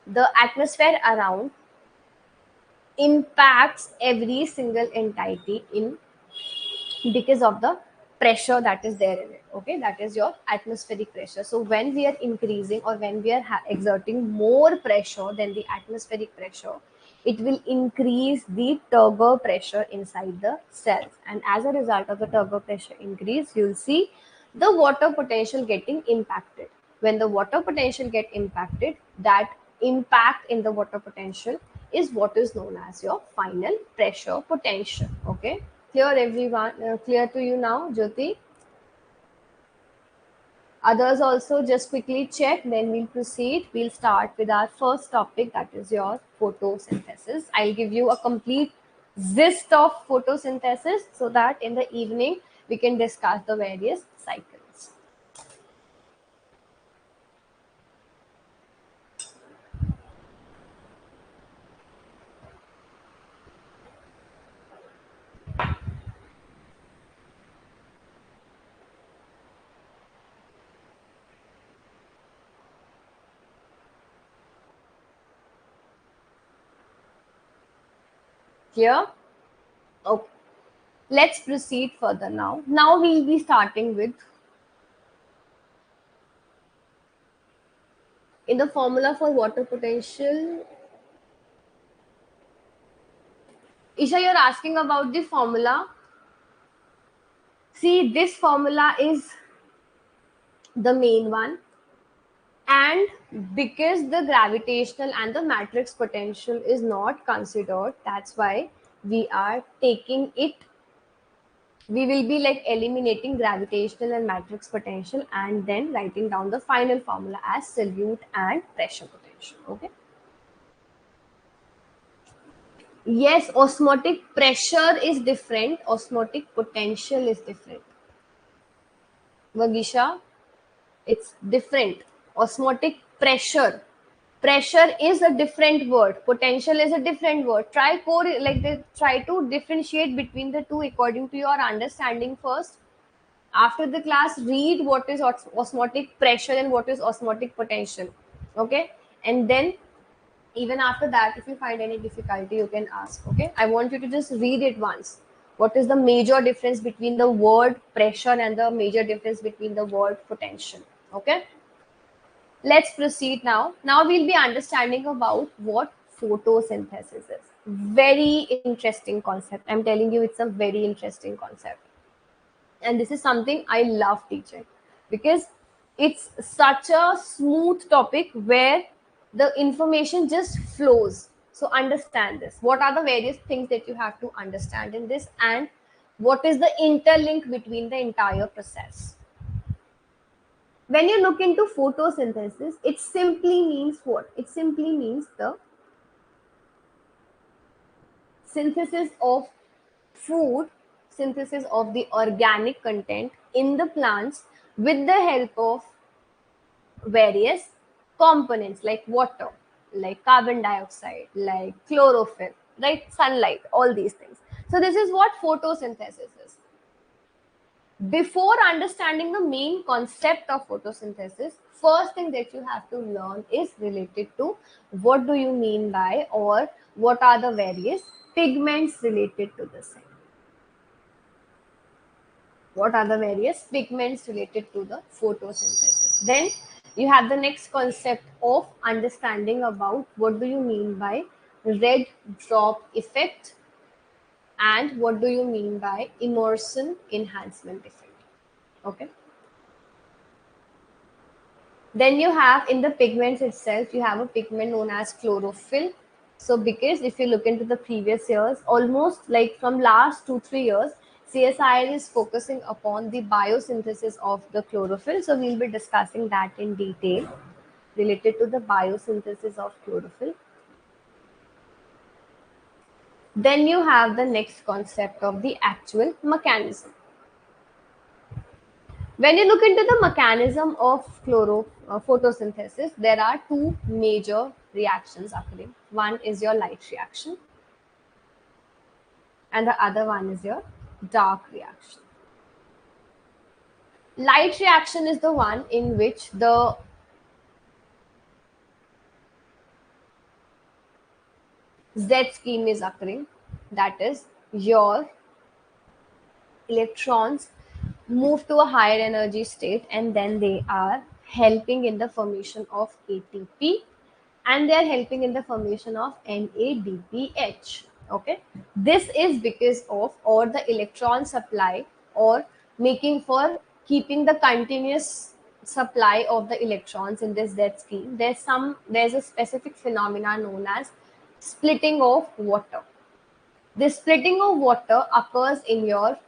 [SPEAKER 1] the atmosphere around impacts every single entity in because of the pressure that is there in it. Okay, that is your atmospheric pressure. So when we are increasing or when we are exerting more pressure than the atmospheric pressure, it will increase the turgor pressure inside the cells, and as a result of the turgor pressure increase, you'll see the water potential getting impacted. When the water potential get impacted, that impact in the water potential is what is known as your final pressure potential. Okay, clear everyone? Clear to you now, Jyoti? Others also just quickly check, then we'll proceed. We'll start with our first topic, that is your photosynthesis. I'll give you a complete gist of photosynthesis so that in the evening we can discuss the various cycles. Clear? Okay. Let's proceed further now. Now we'll be starting with in the formula for water potential. Isha, you're asking about the formula. See, this formula is the main one, and because the gravitational and the matrix potential is not considered, that's why we are taking it, we will be like eliminating gravitational and matrix potential and then writing down the final formula as solute and pressure potential. Okay, yes, osmotic pressure is different, osmotic potential is different, Vagisha. It's different. Osmotic pressure. Pressure is a different word. Potential is a different word. Try to differentiate between the two according to your understanding first. After the class, read what is osmotic pressure and what is osmotic potential. Okay, and then even after that, if you find any difficulty, you can ask. Okay, I want you to just read it once. What is the major difference between the word pressure and the major difference between the word potential? Okay, let's proceed now. Now we'll be understanding about what photosynthesis is. Very interesting concept. I'm telling you, it's a very interesting concept. And this is something I love teaching because it's such a smooth topic where the information just flows. So understand this. What are the various things that you have to understand in this, and what is the interlink between the entire process? When you look into photosynthesis, it simply means what? It simply means the synthesis of food, synthesis of the organic content in the plants with the help of various components like water, like carbon dioxide, like chlorophyll, right? Sunlight, all these things. So, this is what photosynthesis is. Before understanding the main concept of photosynthesis, first thing that you have to learn is related to what do you mean by, or what are the various pigments related to the same. What are the various pigments related to the photosynthesis? Then you have the next concept of understanding about what do you mean by red drop effect, and what do you mean by immersion enhancement effect. Okay. Then you have in the pigments itself, you have a pigment known as chlorophyll. So because if you look into the previous years, almost like from last 2-3 years, CSIR is focusing upon the biosynthesis of the chlorophyll. So we'll be discussing that in detail related to the biosynthesis of chlorophyll. Then you have the next concept of the actual mechanism. When you look into the mechanism of photosynthesis, there are two major reactions occurring. One is your light reaction, and the other one is your dark reaction. Light reaction is the one in which the Z scheme is occurring. That is, your electrons move to a higher energy state, and then they are helping in the formation of ATP, and they are helping in the formation of NADPH. Okay, this is because of, or the electron supply, or making for keeping the continuous supply of the electrons in this Z scheme. There's a specific phenomena known as splitting of water. This splitting of water occurs in your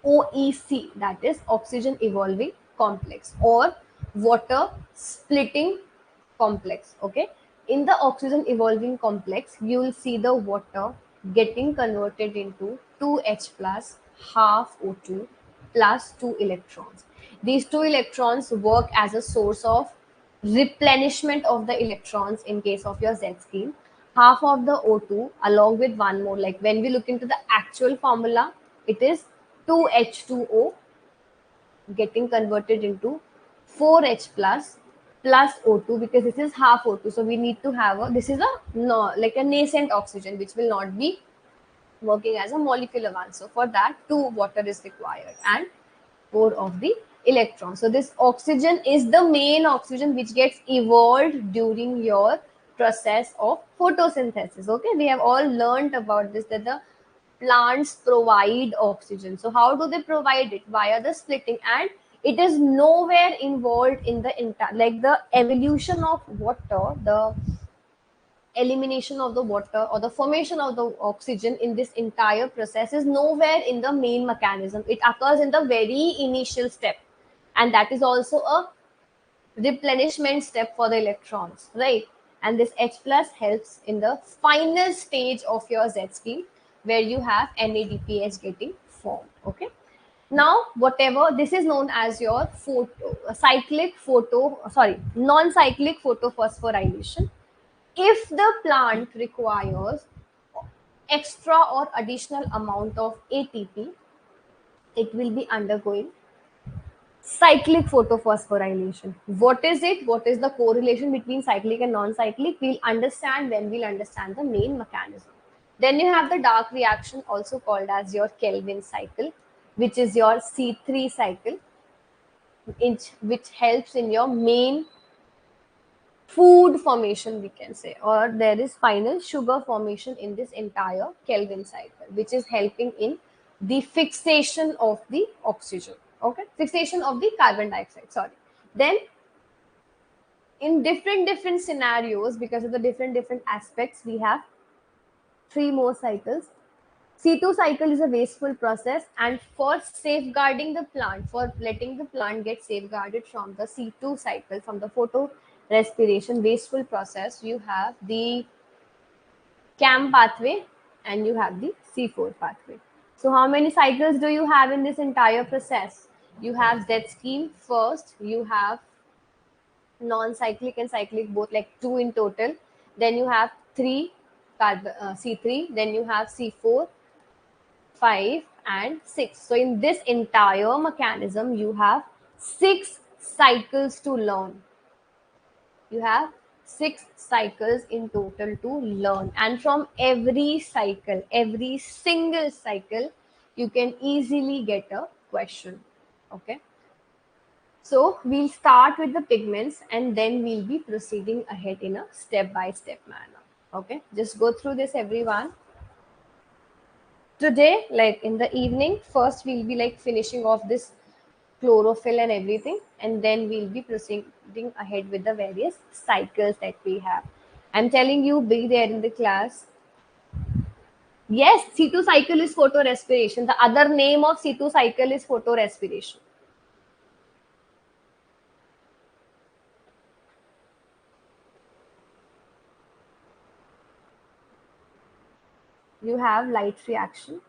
[SPEAKER 1] OEC, that is oxygen evolving complex, or water splitting complex. Okay, in the oxygen evolving complex, you will see the water getting converted into 2H plus half O2 plus 2 electrons. These 2 electrons work as a source of replenishment of the electrons in case of your Z scheme. Half of the O2 along with one more, like when we look into the actual formula, it is 2H2O getting converted into 4H plus O2, because this is half O2. So we need to have this is a no, like a nascent oxygen which will not be working as a molecular one. So for that, 2 water is required and 4 of the electrons. So this oxygen is the main oxygen which gets evolved during your process of photosynthesis. Okay, we have all learned about this, that the plants provide oxygen. So how do they provide it? Via the splitting, and it is nowhere involved in the entire, like the evolution of water, the elimination of the water or the formation of the oxygen in this entire process is nowhere in the main mechanism. It occurs in the very initial step, and that is also a replenishment step for the electrons, right? And this H plus helps in the final stage of your Z scheme, where you have NADPH getting formed. Okay, now whatever this is known as your non-cyclic photophosphorylation. If the plant requires extra or additional amount of ATP, it will be undergoing cyclic photophosphorylation. What is it? What is the correlation between cyclic and non-cyclic? We'll understand when we'll understand the main mechanism. Then you have the dark reaction, also called as your Kelvin cycle, which is your C3 cycle, which helps in your main food formation, we can say, or there is final sugar formation in this entire Kelvin cycle, which is helping in the fixation of the oxygen. Okay, fixation of the carbon dioxide. Sorry. Then in different scenarios, because of the different aspects, we have three more cycles. C2 cycle is a wasteful process, and for safeguarding the plant, for letting the plant get safeguarded from the C2 cycle, from the photo respiration wasteful process, you have the CAM pathway and you have the C4 pathway. So how many cycles do you have in this entire process? You have Z scheme first, you have non-cyclic and cyclic both, like two in total. Then you have three C3, then you have C4, 5 and 6. So in this entire mechanism, you have 6 cycles to learn. You have 6 cycles in total to learn. And from every cycle, every single cycle, you can easily get a question. Okay. So we'll start with the pigments and then we'll be proceeding ahead in a step-by-step manner. Okay. Just go through this, everyone. Today, like in the evening, first we'll be like finishing off this chlorophyll and everything, and then we'll be proceeding ahead with the various cycles that we have. I'm telling you, be there in the class. Yes, C2 cycle is photorespiration. The other name of C2 cycle is photorespiration. You have light reaction,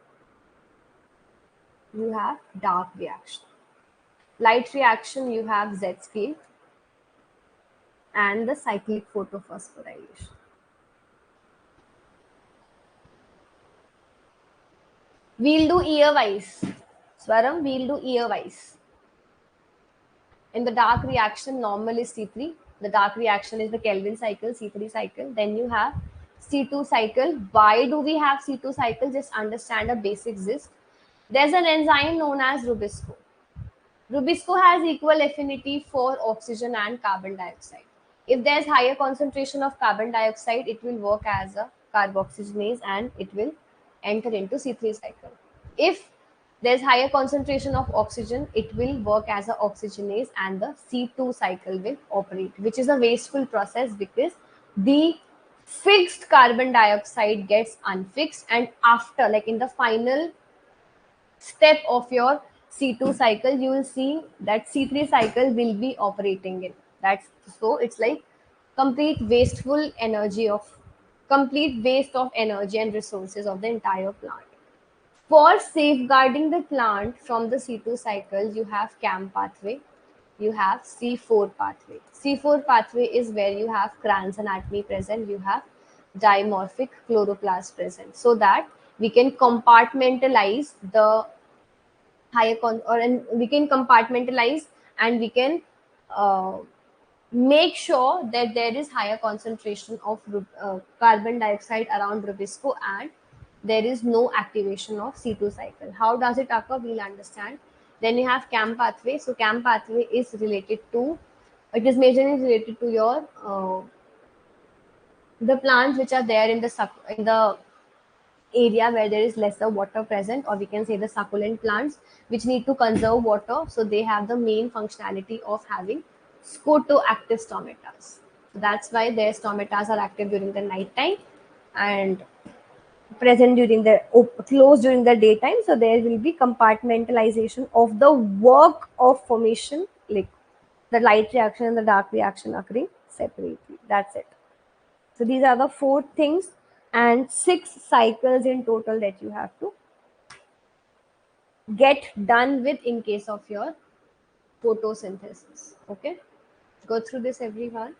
[SPEAKER 1] you have dark reaction. Light reaction, you have Z scale and the cyclic photophosphorylation. We'll do year-wise. Swaram, we'll do year-wise. In the dark reaction, normal is C3. The dark reaction is the Kelvin cycle, C3 cycle. Then you have C2 cycle. Why do we have C2 cycle? Just understand a basic gist. There's an enzyme known as Rubisco. Rubisco has equal affinity for oxygen and carbon dioxide. If there's higher concentration of carbon dioxide, it will work as a carboxygenase and it will enter into C3 cycle. If there's higher concentration of oxygen, it will work as an oxygenase and the C2 cycle will operate, which is a wasteful process because the fixed carbon dioxide gets unfixed, and after, like in the final step of your C2 cycle, you will see that C3 cycle will be operating in. That's so it's like complete wasteful energy of complete waste of energy and resources of the entire plant. For safeguarding the plant from the C2 cycle, you have CAM pathway, you have C4 pathway. C4 pathway is where you have Kranz anatomy present, you have dimorphic chloroplast present, so that we can compartmentalize the and we can compartmentalize and we can uh, make sure that there is higher concentration of carbon dioxide around Rubisco and there is no activation of C2 cycle. How does it occur? We'll understand. Then you have CAM pathway. So CAM pathway is related to, it is majorly related to your the plants which are there in the area where there is lesser water present, or we can say the succulent plants which need to conserve water. So they have the main functionality of having scotoactive stomatas. So that's why their stomatas are active during the night time and present during the closed during the daytime. So there will be compartmentalization of the work of formation, like the light reaction and the dark reaction occurring separately. That's it. So these are the 4 things and 6 cycles in total that you have to get done with in case of your photosynthesis. Okay, go through this, everyone.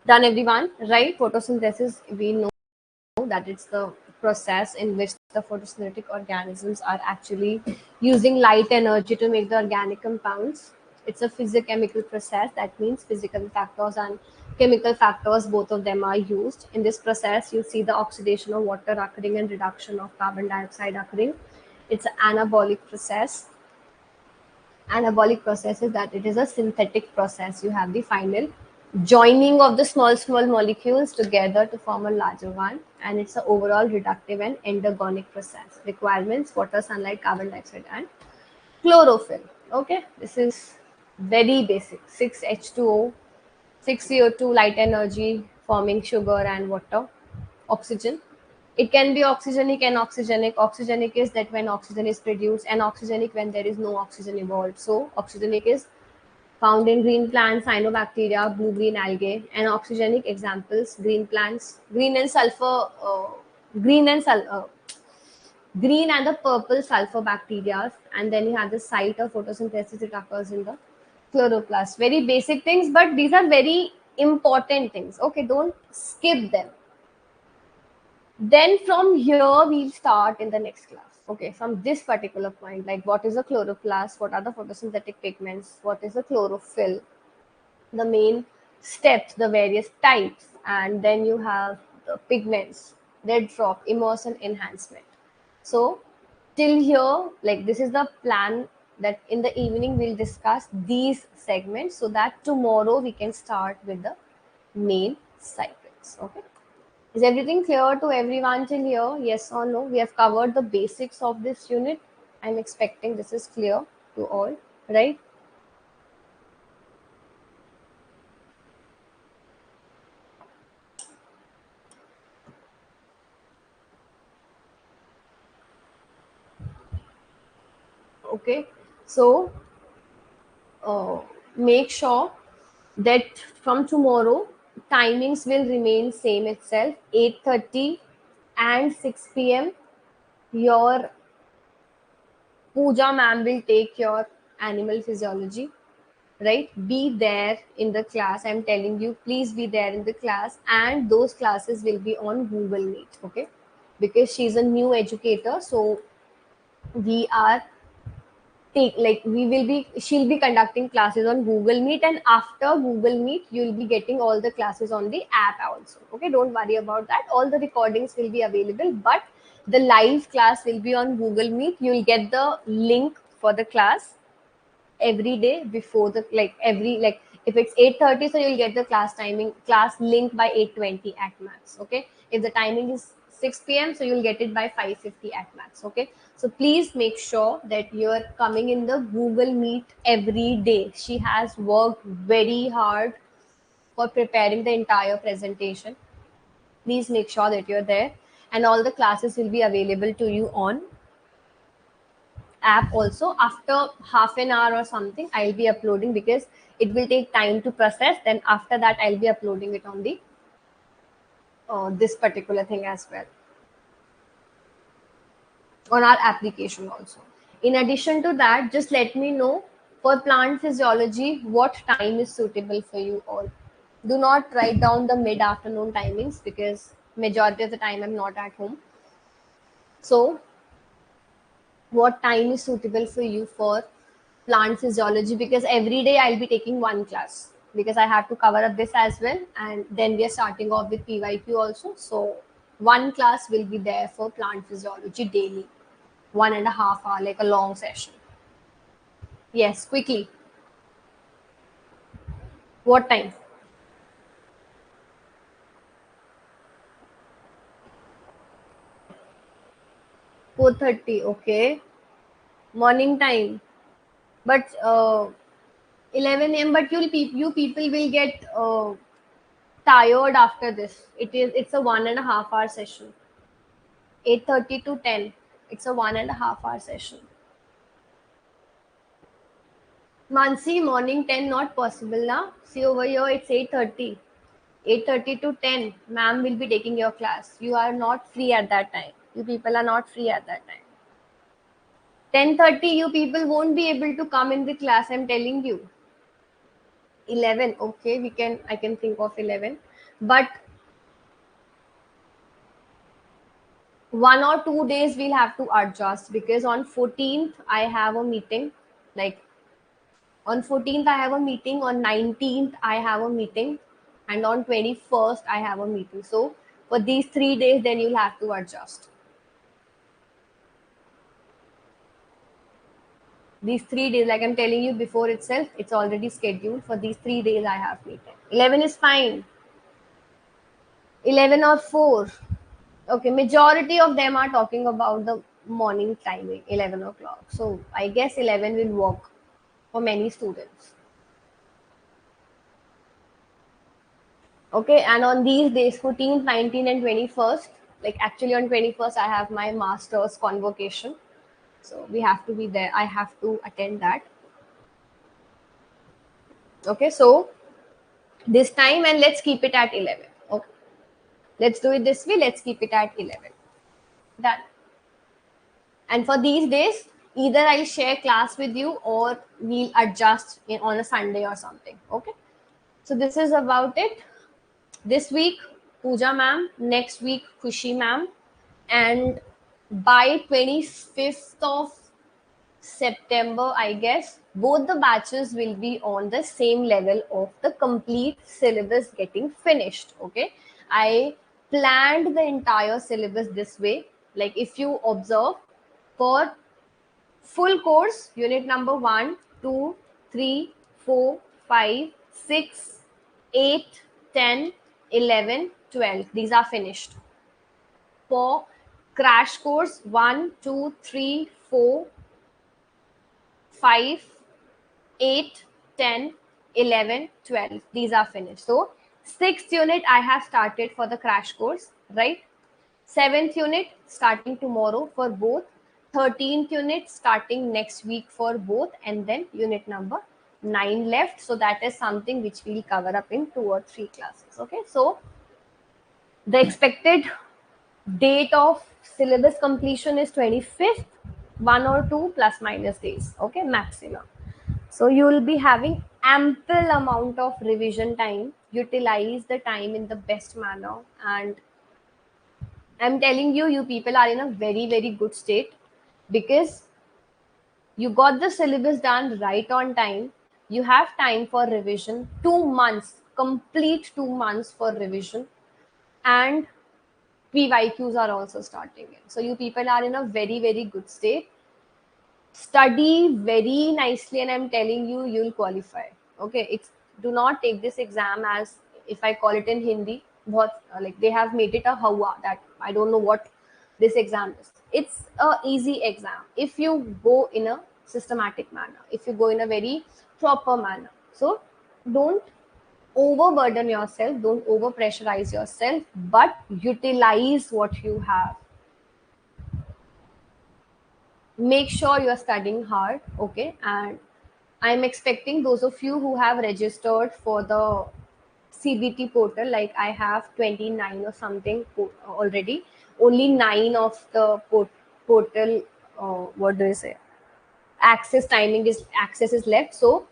[SPEAKER 1] Done, everyone, right? Photosynthesis, we know that it's the process in which the photosynthetic organisms are actually using light energy to make the organic compounds. It's a physicochemical process. That means physical factors and chemical factors, both of them are used. In this process, you see the oxidation of water occurring and reduction of carbon dioxide occurring. It's an anabolic process. Anabolic process is that it is a synthetic process. You have the final joining of the small molecules together to form a larger one, and it's an overall reductive and endergonic process. Requirements: water, sunlight, carbon dioxide, and chlorophyll. Okay, this is very basic. 6H2O, 6CO2, light energy forming sugar and water, oxygen. It can be oxygenic and oxygenic. Oxygenic is that when oxygen is produced, and oxygenic when there is no oxygen involved. So oxygenic is found in green plants, cyanobacteria, blue-green algae, and oxygenic examples: green plants, green and sulfur, green and green and the purple sulfur bacteria, and then you have the site of photosynthesis. It occurs in the chloroplast. Very basic things, but these are very important things. Okay, don't skip them. Then from here we'll start in the next class. Okay, from this particular point, like what is a chloroplast, what are the photosynthetic pigments, what is a chlorophyll, the main steps, the various types, and then you have the pigments, red drop, immersion, enhancement. So till here, like this is the plan, that in the evening we'll discuss these segments so that tomorrow we can start with the main cycles. Okay. Is everything clear to everyone till here? Yes or no? We have covered the basics of this unit. I'm expecting this is clear to all, right? Okay. So make sure that from tomorrow timings will remain same itself, 8:30 and 6 p.m. Your Pooja ma'am will take your animal physiology, right? Be there in the class. I'm telling you, please be there in the class, and those classes will be on Google Meet. Okay, because she's a new educator, so we are she'll be conducting classes on Google Meet, and after Google Meet you'll be getting all the classes on the app also. Okay, don't worry about that. All the recordings will be available, but the live class will be on Google Meet. You'll get the link for the class every day before the, like every, like if it's 8:30, so you'll get the class link by 8:20 at max. Okay, if the timing is 6 p.m., so you'll get it by 5:50 at max. Okay, so please make sure that you're coming in the Google Meet every day. She has worked very hard for preparing the entire presentation. Please make sure that you're there, and all the classes will be available to you on app also. After half an hour or something, I'll be uploading, because it will take time to process. Then after that, I'll be uploading it on the this particular thing as well, on our application also. In addition to that, just let me know for plant physiology what time is suitable for you all. Do not write down the mid afternoon timings, because majority of the time I'm not at home. So what time is suitable for you for plant physiology, because every day I'll be taking one class, because I have to cover up this as well, and then we are starting off with PYQ also. So one class will be there for plant physiology daily, 1.5 hour, like a long session. Yes, quickly. What time? 4:30. Okay, morning time. But 11 a.m. But you people will get tired after this. It's a 1.5 hour session. 8:30 to 10. It's a 1.5 hour session. Mansi, morning 10 not possible now. See over here, it's 8:30. 8:30 to 10. Ma'am will be taking your class. You are not free at that time. You people are not free at that time. 10:30, you people won't be able to come in the class. I'm telling you. 11. Okay, I can think of 11. but 1 or 2 days we'll have to adjust, because on 14th I have a meeting. Like on 14th I have a meeting, on 19th I have a meeting, and on 21st I have a meeting. So for these 3 days then you'll have to adjust. These 3 days, like I'm telling you before itself, it's already scheduled. For these 3 days I have meeting. 11 is fine. 11 or 4. Okay, majority of them are talking about the morning timing, 11 o'clock. So I guess 11 will work for many students. Okay, and on these days, 14th, 19th, and 21st, like actually on 21st, I have my master's convocation. So we have to be there. I have to attend that. Okay, so this time, and let's keep it at 11. Okay, let's do it this way. Let's keep it at 11. Done. And for these days, either I'll share class with you or we'll adjust on a Sunday or something. Okay. So this is about it. This week, Pooja ma'am. Next week, Khushi ma'am. And by 25th of September, I guess, both the batches will be on the same level of the complete syllabus getting finished. Okay. I planned the entire syllabus this way. Like if you observe, for full course, unit number 1, 2, 3, 4, 5, 6, 8, 10, 11, 12. These are finished. For crash course, 1, 2, 3, 4, 5, 8, 10, 11, 12. These are finished. So, 6th unit I have started for the crash course, right? 7th unit starting tomorrow for both. 13th unit starting next week for both, and then unit number 9 left. So that is something which we'll cover up in 2 or 3 classes. Okay, so the expected date of syllabus completion is 25th, 1 or 2 plus minus days. Okay, maximum. So you will be having ample amount of revision time. Utilize the time in the best manner, and I'm telling you, you people are in a very, very good state, because you got the syllabus done right on time. You have time for revision, 2 months, complete 2 months for revision, and PYQs are also starting in. So you people are in a very, very good state. Study very nicely, and I'm telling you, you'll qualify. Okay, it's, do not take this exam as, if I call it in Hindi, what, like they have made it a hawa, that I don't know what this exam is. It's a easy exam if you go in a systematic manner, if you go in a very proper manner. So don't overburden yourself, don't over pressurize yourself, but utilize what you have. Make sure you're studying hard. Okay, and I'm expecting those of you who have registered for the CBT portal, like I have 29 or something already. Only 9 of the portal, what do I say? Access is left. So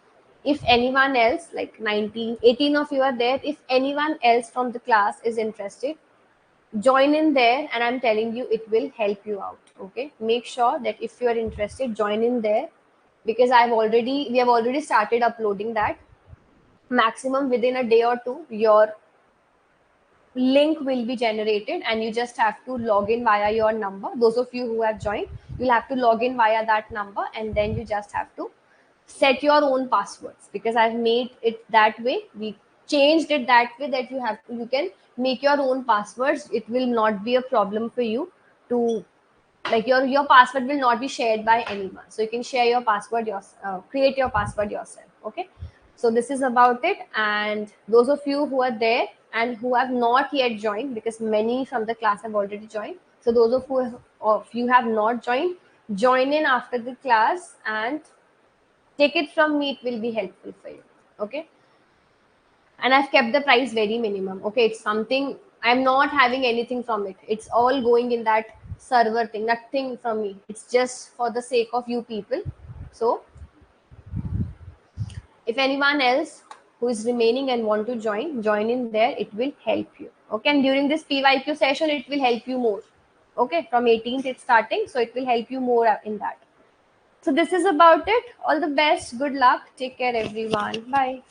[SPEAKER 1] if anyone else, like 19, 18 of you are there, if anyone else from the class is interested, join in there, and I'm telling you, it will help you out. Okay, make sure that if you are interested, join in there, because we have already started uploading that. Maximum within a day or two, your link will be generated, and you just have to log in via your number. Those of you who have joined, you'll have to log in via that number, and then you just have to set your own passwords, because I've made it that way. We changed it that way, that you can make your own passwords. It will not be a problem for you to, like, your password will not be shared by anyone, so you can share your password create your password yourself. Okay, so this is about it. And those of you who are there and who have not yet joined, because many from the class have already joined, so those of you have not joined, join in after the class and take it from me. It will be helpful for you. Okay, and I've kept the price very minimum. Okay, it's something, I'm not having anything from it. It's all going in that server thing, nothing from me. It's just for the sake of you people. So if anyone else who is remaining and want to join in there. It will help you. Okay, and during this PYQ session, it will help you more. Okay, from 18th it's starting, so it will help you more in that. So this is about it. All the best. Good luck. Take care, everyone. Bye.